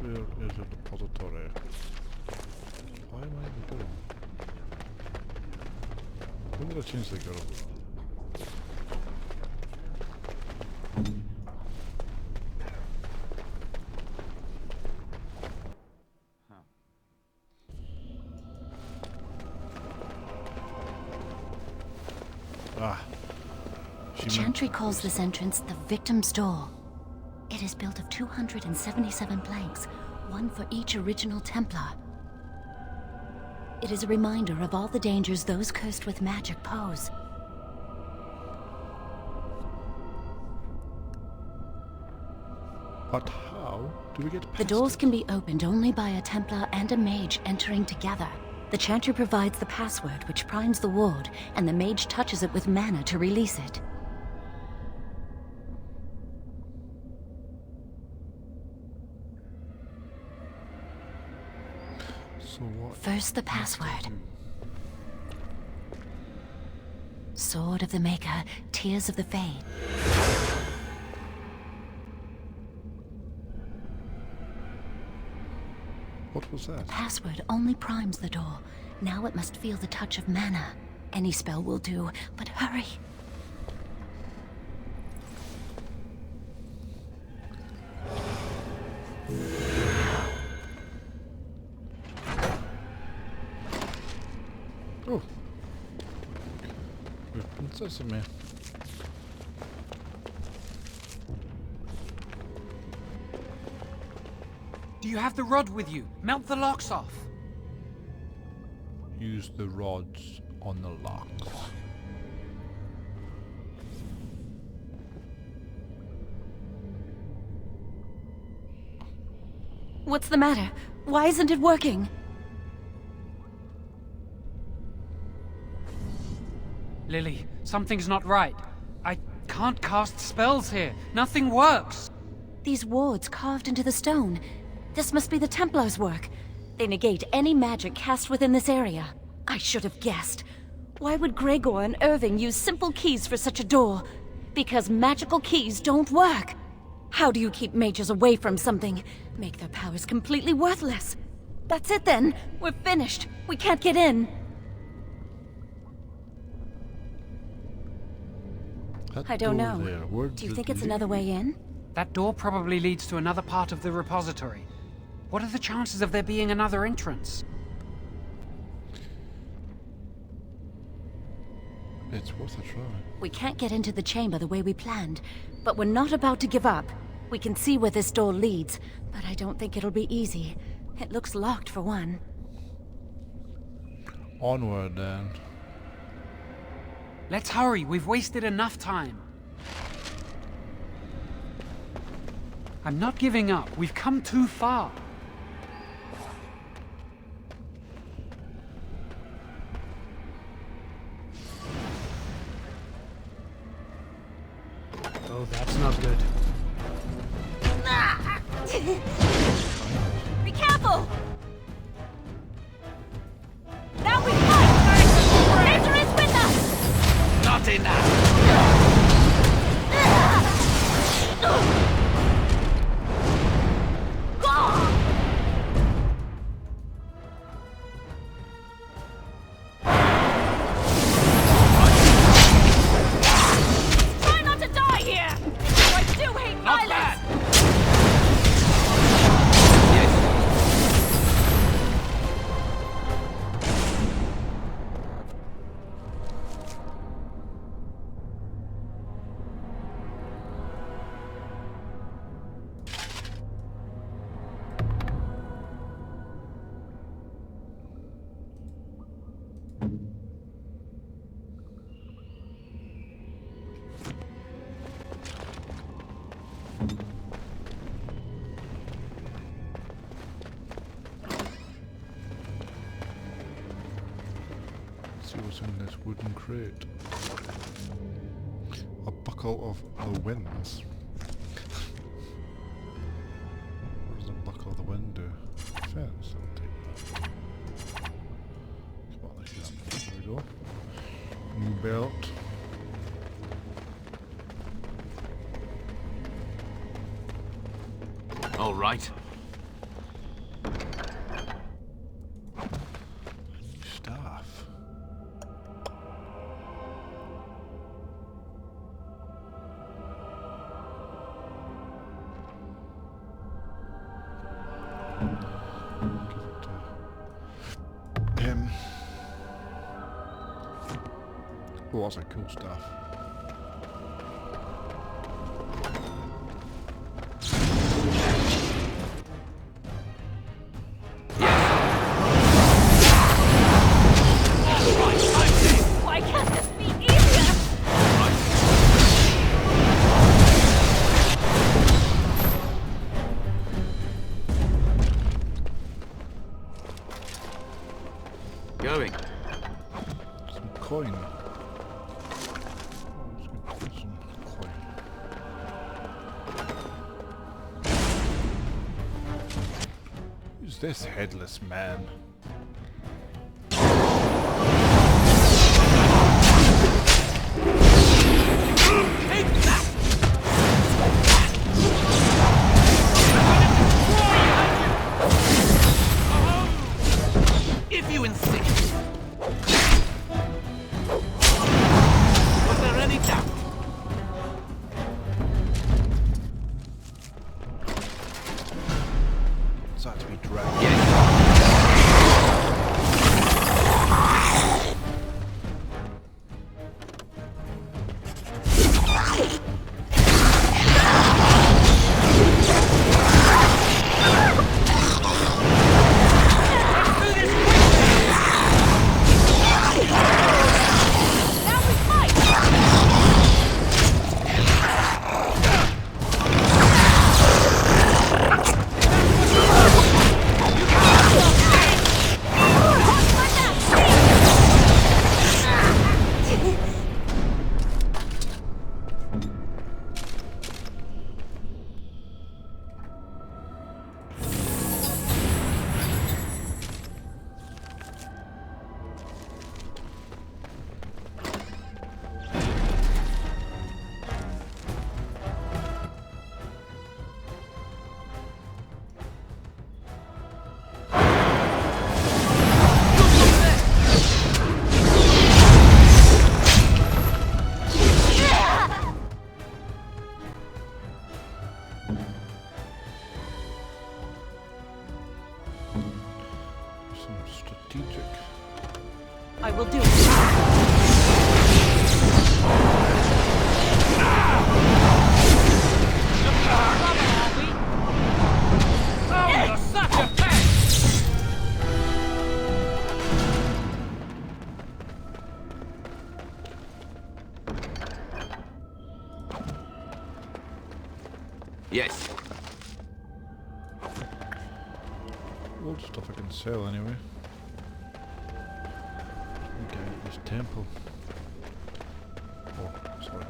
Where is a depository? Why am I the girl? When did I change the girl? Ah. Chantry calls this entrance the Victim's Door. It is built of 277 planks, one for each original Templar. It is a reminder of all the dangers those cursed with magic pose. But how do we get past The doors can be opened only by a Templar and a mage entering together. The Chantry provides the password which primes the ward, and the mage touches it with mana to release it. So what? First the password. Sword of the Maker, Tears of the Fade. What was that? The password only primes the door. Now it must feel the touch of mana. Any spell will do, but hurry. Oh. Good princess in me. Do you have the rod with you? Melt the locks off. Use the rods on the locks. What's the matter? Why isn't it working? Lily, something's not right. I can't cast spells here. Nothing works. These wards carved into the stone. This must be the Templars' work. They negate any magic cast within this area. I should have guessed. Why would Gregor and Irving use simple keys for such a door? Because magical keys don't work. How do you keep mages away from something? Make their powers completely worthless. That's it then. We're finished. We can't get in. I don't know. Do you think it's another way in? That door probably leads to another part of the repository. What are the chances of there being another entrance? It's worth a try. We can't get into the chamber the way we planned, but we're not about to give up. We can see where this door leads, but I don't think it'll be easy. It looks locked for one. Onward then. Let's hurry, we've wasted enough time. I'm not giving up, we've come too far. Oh, that's not good. Be careful! Now we fight! Nature is with us! Not enough! Try not to die here! I do hate violence! See what's in this wooden crate. A buckle of the winds. What does the buckle of the wind do? Defense, I'll take that. Come on, let's get up. There we go. New belt. All right. Staff. Him. Oh, that's a cool staff. Why can't this be easier? Going. Some coin. Oh, let's get some coin. Who's this headless man? If you insist. Yes. Loads of stuff I can sell anyway. Get out of this temple. Oh, sorry.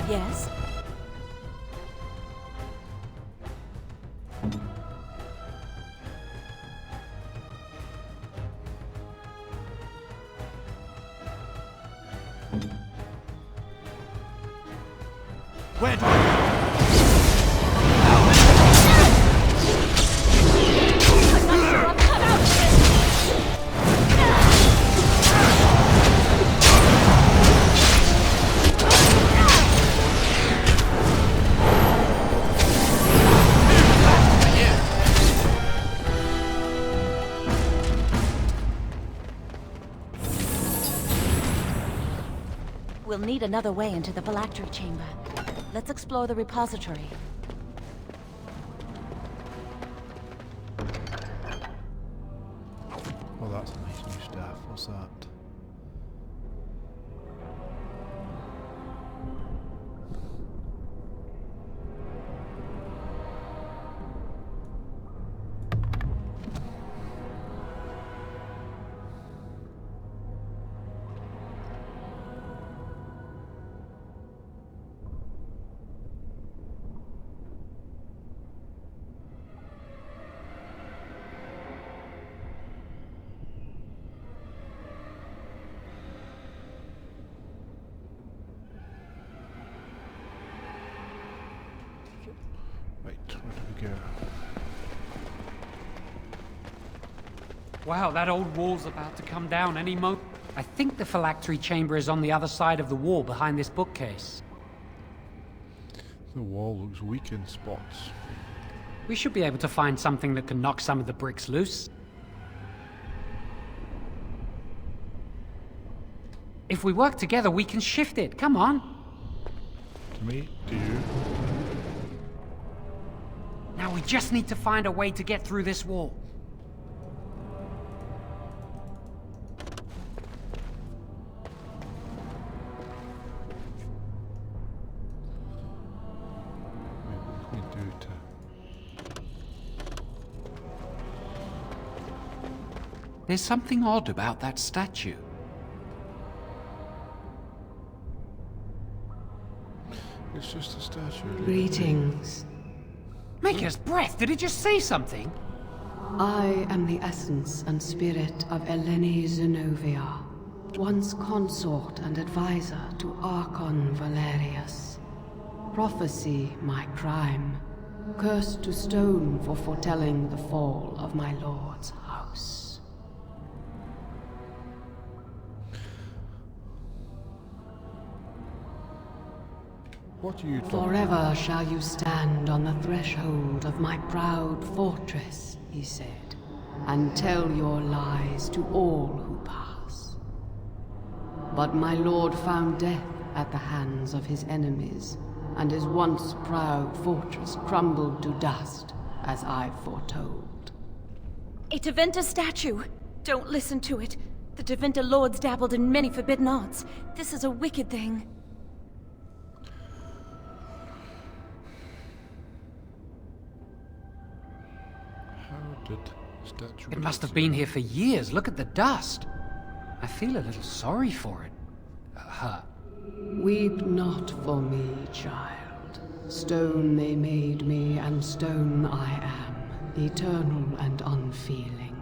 Yes? Where do I We'll need another way into the phylactery chamber. Let's explore the repository. Oh, that's a nice new staff. What's that? Right, where do we go? Wow, that old wall's about to come down any moment. I think the phylactery chamber is on the other side of the wall behind this bookcase. The wall looks weak in spots. We should be able to find something that can knock some of the bricks loose. If we work together, we can shift it. Come on. To me, to you. Now we just need to find a way to get through this wall. What can we do to... There's something odd about that statue. It's just a statue. Greetings. Maker's breath, did it just say something? I am the essence and spirit of Eleni Zenobia, once consort and advisor to Archon Valerius. Prophecy my crime, cursed to stone for foretelling the fall of my lord's house. What are you talking Forever shall you stand on the threshold of my proud fortress, he said, and tell your lies to all who pass. But my lord found death at the hands of his enemies, and his once proud fortress crumbled to dust, as I foretold. A Tevinter statue! Don't listen to it. The Tevinter lords dabbled in many forbidden arts. This is a wicked thing. It must have been here for years. Look at the dust. I feel a little sorry for it. Her. Weep not for me, child. Stone they made me, and stone I am, eternal and unfeeling.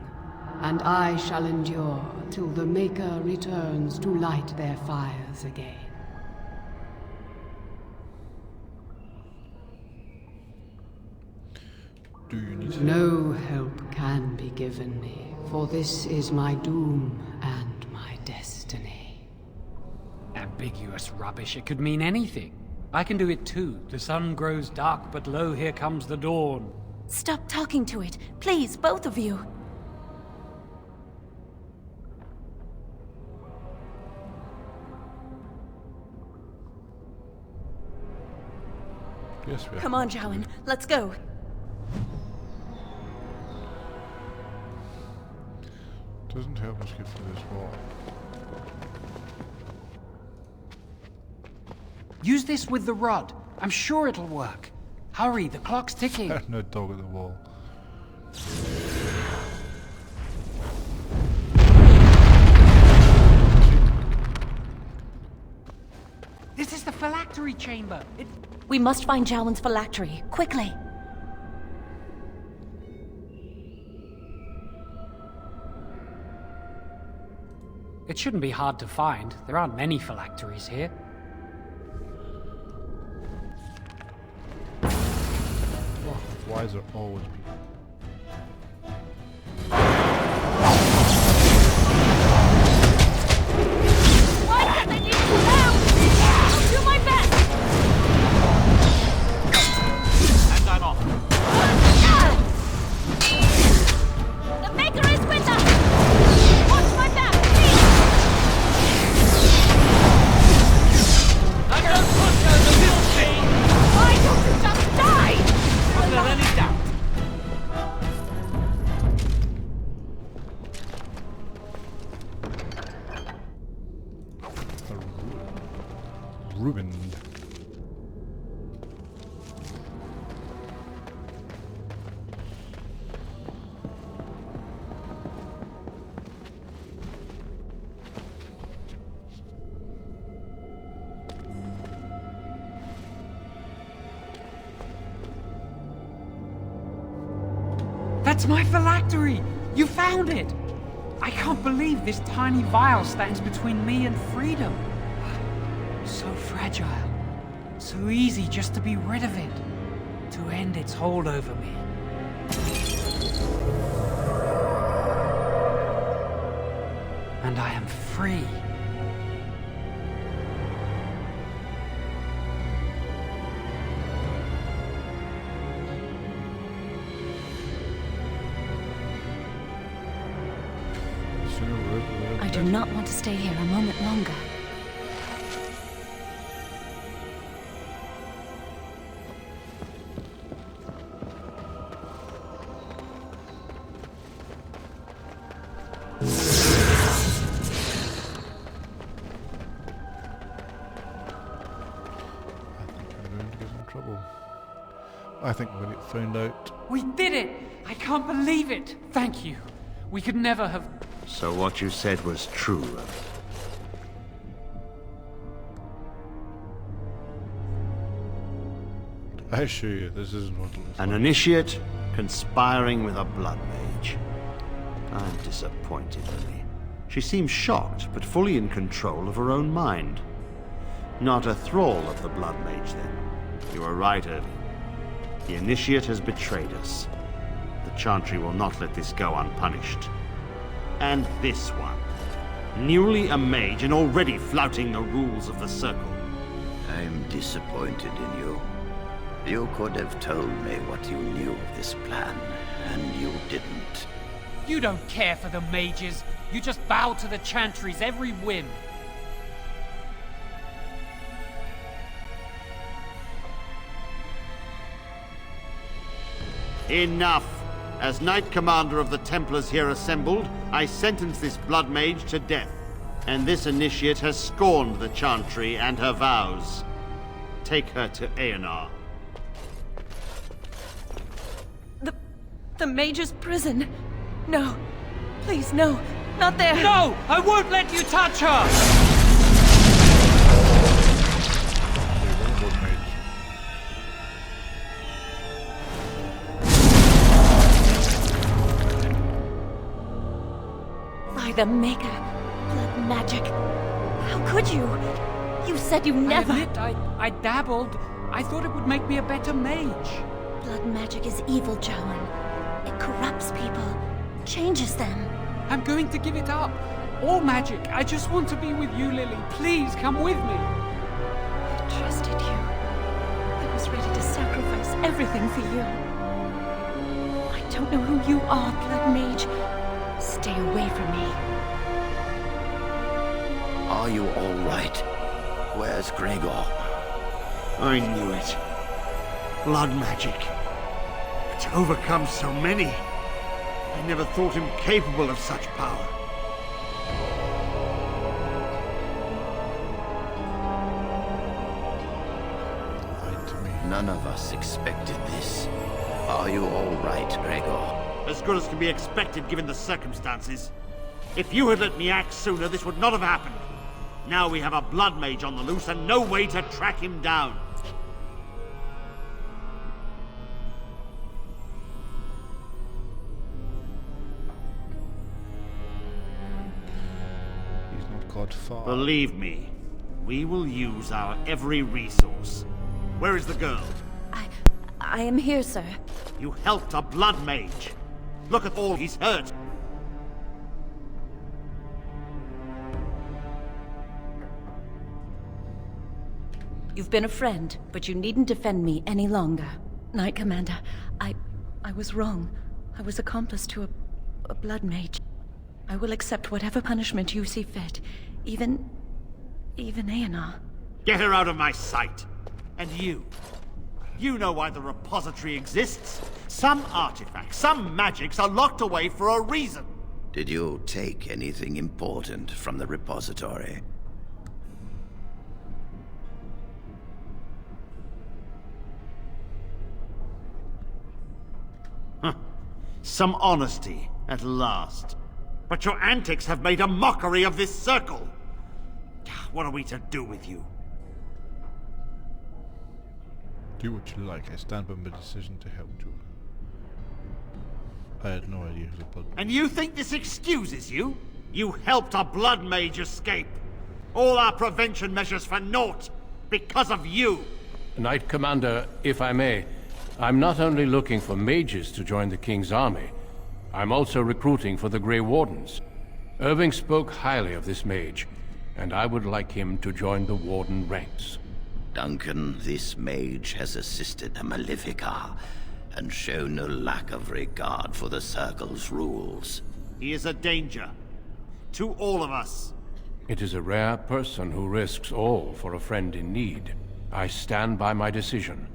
And I shall endure till the Maker returns to light their fires again. Do you need help? No help can be given me, for this is my doom and my destiny. Ambiguous rubbish, it could mean anything. I can do it too. The sun grows dark, but lo, here comes the dawn. Stop talking to it. Please, both of you. Yes, we are. Come on, Jowan. Let's go. Doesn't help us get through this wall. Use this with the rod. I'm sure it'll work. Hurry, the clock's ticking. No dog at the wall. This is the phylactery chamber. We must find Jowan's phylactery. Quickly. It shouldn't be hard to find. There aren't many phylacteries here. Why is there always people? Why can't I need some help? I'll do my best! And I'm off. The Maker is with us! Watch my back, please! I don't push her the middle thing! Why don't you just die? Was there any doubt? Ruined. That's my phylactery! You found it! I can't believe this tiny vial stands between me and freedom. So fragile. So easy just to be rid of it. To end its hold over me. And I am free. I do not want to stay here a moment longer. I think when it found out. We did it! I can't believe it! Thank you. We could never have... So what you said was true. I assure you, this isn't what it looks An like. initiate conspiring with a blood mage. I'm disappointed, Lily. She seems shocked, but fully in control of her own mind. Not a thrall of the blood mage, then. You were right, Irving. The initiate has betrayed us. The Chantry will not let this go unpunished. And this one. Newly a mage and already flouting the rules of the Circle. I'm disappointed in you. You could have told me what you knew of this plan, and you didn't. You don't care for the mages. You just bow to the Chantry's every whim. Enough! As Knight Commander of the Templars here assembled, I sentence this blood mage to death. And this initiate has scorned the Chantry and her vows. Take her to Aenar. The Mage's prison. No. Please, no. Not there. No! I won't let you touch her! By the Maker. Blood magic. How could you? You said you never... I admit, I dabbled. I thought it would make me a better mage. Blood magic is evil, Joan. It corrupts people, changes them. I'm going to give it up. All magic. I just want to be with you, Lily. Please come with me. I trusted you. I was ready to sacrifice everything for you. I don't know who you are, Blood Mage. Stay away from me. Are you all right? Where's Gregor? I knew it. Blood magic. To overcome so many. I never thought him capable of such power. None of us expected this. Are you all right, Gregor? As good as can be expected given the circumstances. If you had let me act sooner, this would not have happened. Now we have a blood mage on the loose and no way to track him down. He's not got far. Believe me, we will use our every resource. Where is the girl? I am here, sir. You helped a blood mage. Look at all he's hurt. You've been a friend, but you needn't defend me any longer. Knight Commander, I was wrong. I was accomplice to a blood mage. I will accept whatever punishment you see fit. Even Aenar. Get her out of my sight. And you. You know why the repository exists. Some artifacts, some magics are locked away for a reason. Did you take anything important from the repository? Some honesty, at last. But your antics have made a mockery of this circle. What are we to do with you? Do what you like. I stand by my decision to help you. I had no idea who the blood. And you think this excuses you? You helped a blood mage escape. All our prevention measures for naught because of you. Knight Commander, if I may, I'm not only looking for mages to join the King's army, I'm also recruiting for the Grey Wardens. Irving spoke highly of this mage, and I would like him to join the Warden ranks. Duncan, this mage has assisted the Malefica, and shown no lack of regard for the Circle's rules. He is a danger. To all of us. It is a rare person who risks all for a friend in need. I stand by my decision.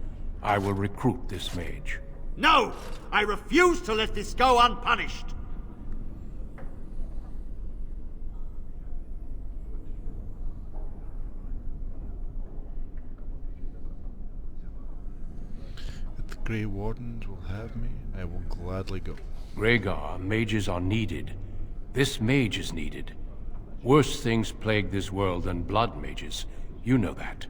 I will recruit this mage. No! I refuse to let this go unpunished! If the Grey Wardens will have me, I will gladly go. Rhaegar, mages are needed. This mage is needed. Worse things plague this world than blood mages. You know that.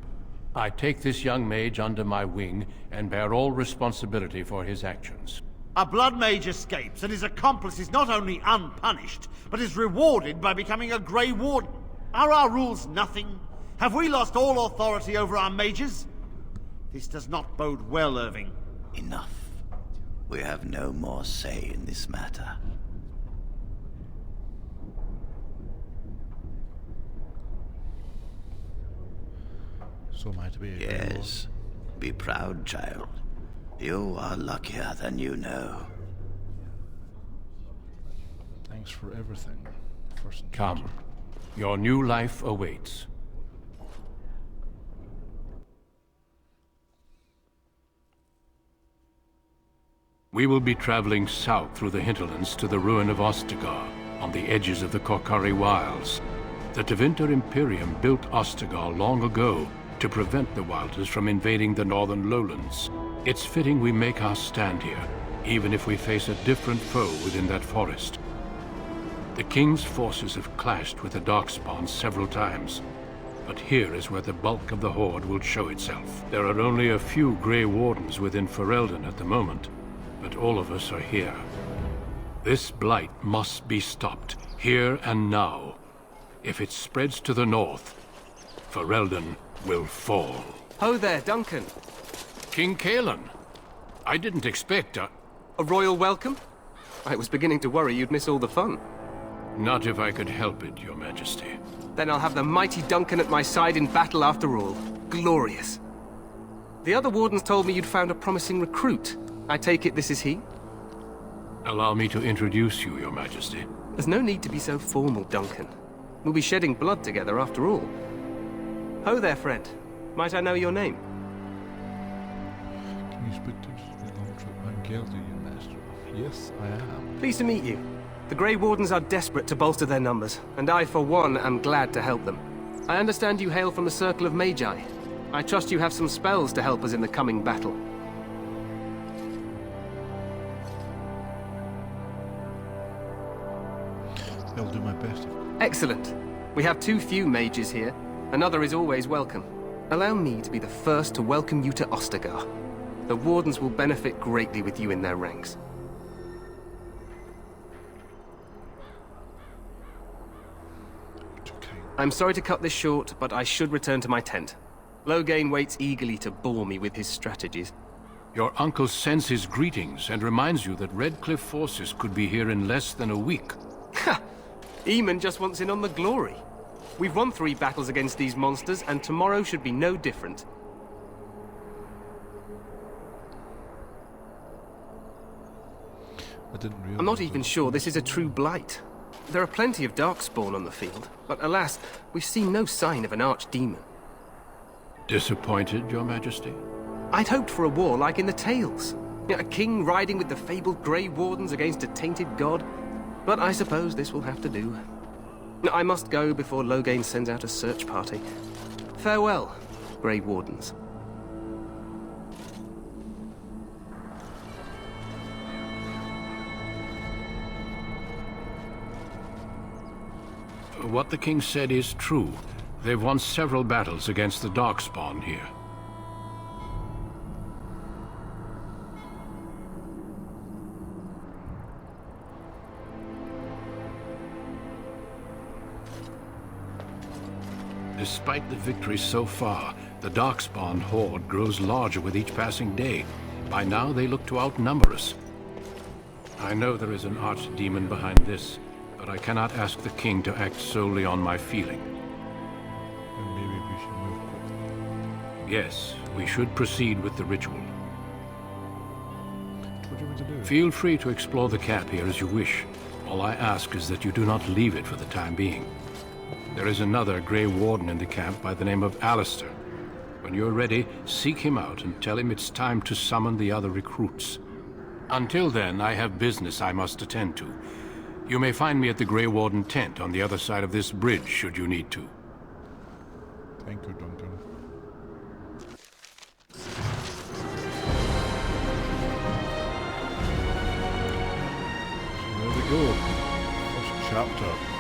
I take this young mage under my wing and bear all responsibility for his actions. A blood mage escapes and his accomplice is not only unpunished, but is rewarded by becoming a Grey Warden. Are our rules nothing? Have we lost all authority over our mages? This does not bode well, Irving. Enough. We have no more say in this matter. So am I to be a Grey Yes. Be proud, child. You are luckier than you know. Thanks for everything. First Come. Your new life awaits. We will be traveling south through the hinterlands to the ruin of Ostagar, on the edges of the Korkari Wilds. The Tevinter Imperium built Ostagar long ago to prevent the Wilders from invading the northern lowlands. It's fitting we make our stand here, even if we face a different foe within that forest. The King's forces have clashed with the Darkspawn several times, but here is where the bulk of the Horde will show itself. There are only a few Grey Wardens within Ferelden at the moment, but all of us are here. This blight must be stopped, here and now. If it spreads to the north, Ferelden will fall. Ho there, Duncan. King Kaelin. I didn't expect A royal welcome? I was beginning to worry you'd miss all the fun. Not if I could help it, Your Majesty. Then I'll have the mighty Duncan at my side in battle after all. Glorious. The other wardens told me you'd found a promising recruit. I take it this is he? Allow me to introduce you, Your Majesty. There's no need to be so formal, Duncan. We'll be shedding blood together after all. Ho there, friend. Might I know your name? Can you speak to I'm Geldy, your master? Yes, I am. Pleased to meet you. The Grey Wardens are desperate to bolster their numbers, and I, for one, am glad to help them. I understand you hail from the Circle of Magi. I trust you have some spells to help us in the coming battle. I'll do my best. Excellent. We have too few mages here. Another is always welcome. Allow me to be the first to welcome you to Ostagar. The Wardens will benefit greatly with you in their ranks. I'm sorry to cut this short, but I should return to my tent. Loghain waits eagerly to bore me with his strategies. Your uncle sends his greetings and reminds you that Redcliffe forces could be here in less than a week. Ha! Eamon just wants in on the glory. We've won 3 battles against these monsters, and tomorrow should be no different. I didn't realize I'm not even sure this is a true blight. There are plenty of darkspawn on the field, but alas, we've seen no sign of an archdemon. Disappointed, Your Majesty? I'd hoped for a war like in the tales. A king riding with the fabled Grey Wardens against a tainted god. But I suppose this will have to do. I must go before Loghain sends out a search party. Farewell, Grey Wardens. What the king said is true. They've won several battles against the Darkspawn here. Despite the victories so far, the Darkspawn horde grows larger with each passing day. By now, they look to outnumber us. I know there is an archdemon behind this, but I cannot ask the king to act solely on my feeling. Then maybe we should move quickly. Yes, we should proceed with the ritual. What do you want to do? Feel free to explore the camp here as you wish. All I ask is that you do not leave it for the time being. There is another Grey Warden in the camp by the name of Alistair. When you're ready, seek him out and tell him it's time to summon the other recruits. Until then, I have business I must attend to. You may find me at the Grey Warden tent on the other side of this bridge, should you need to. Thank you, Duncan. So there we go. First chapter.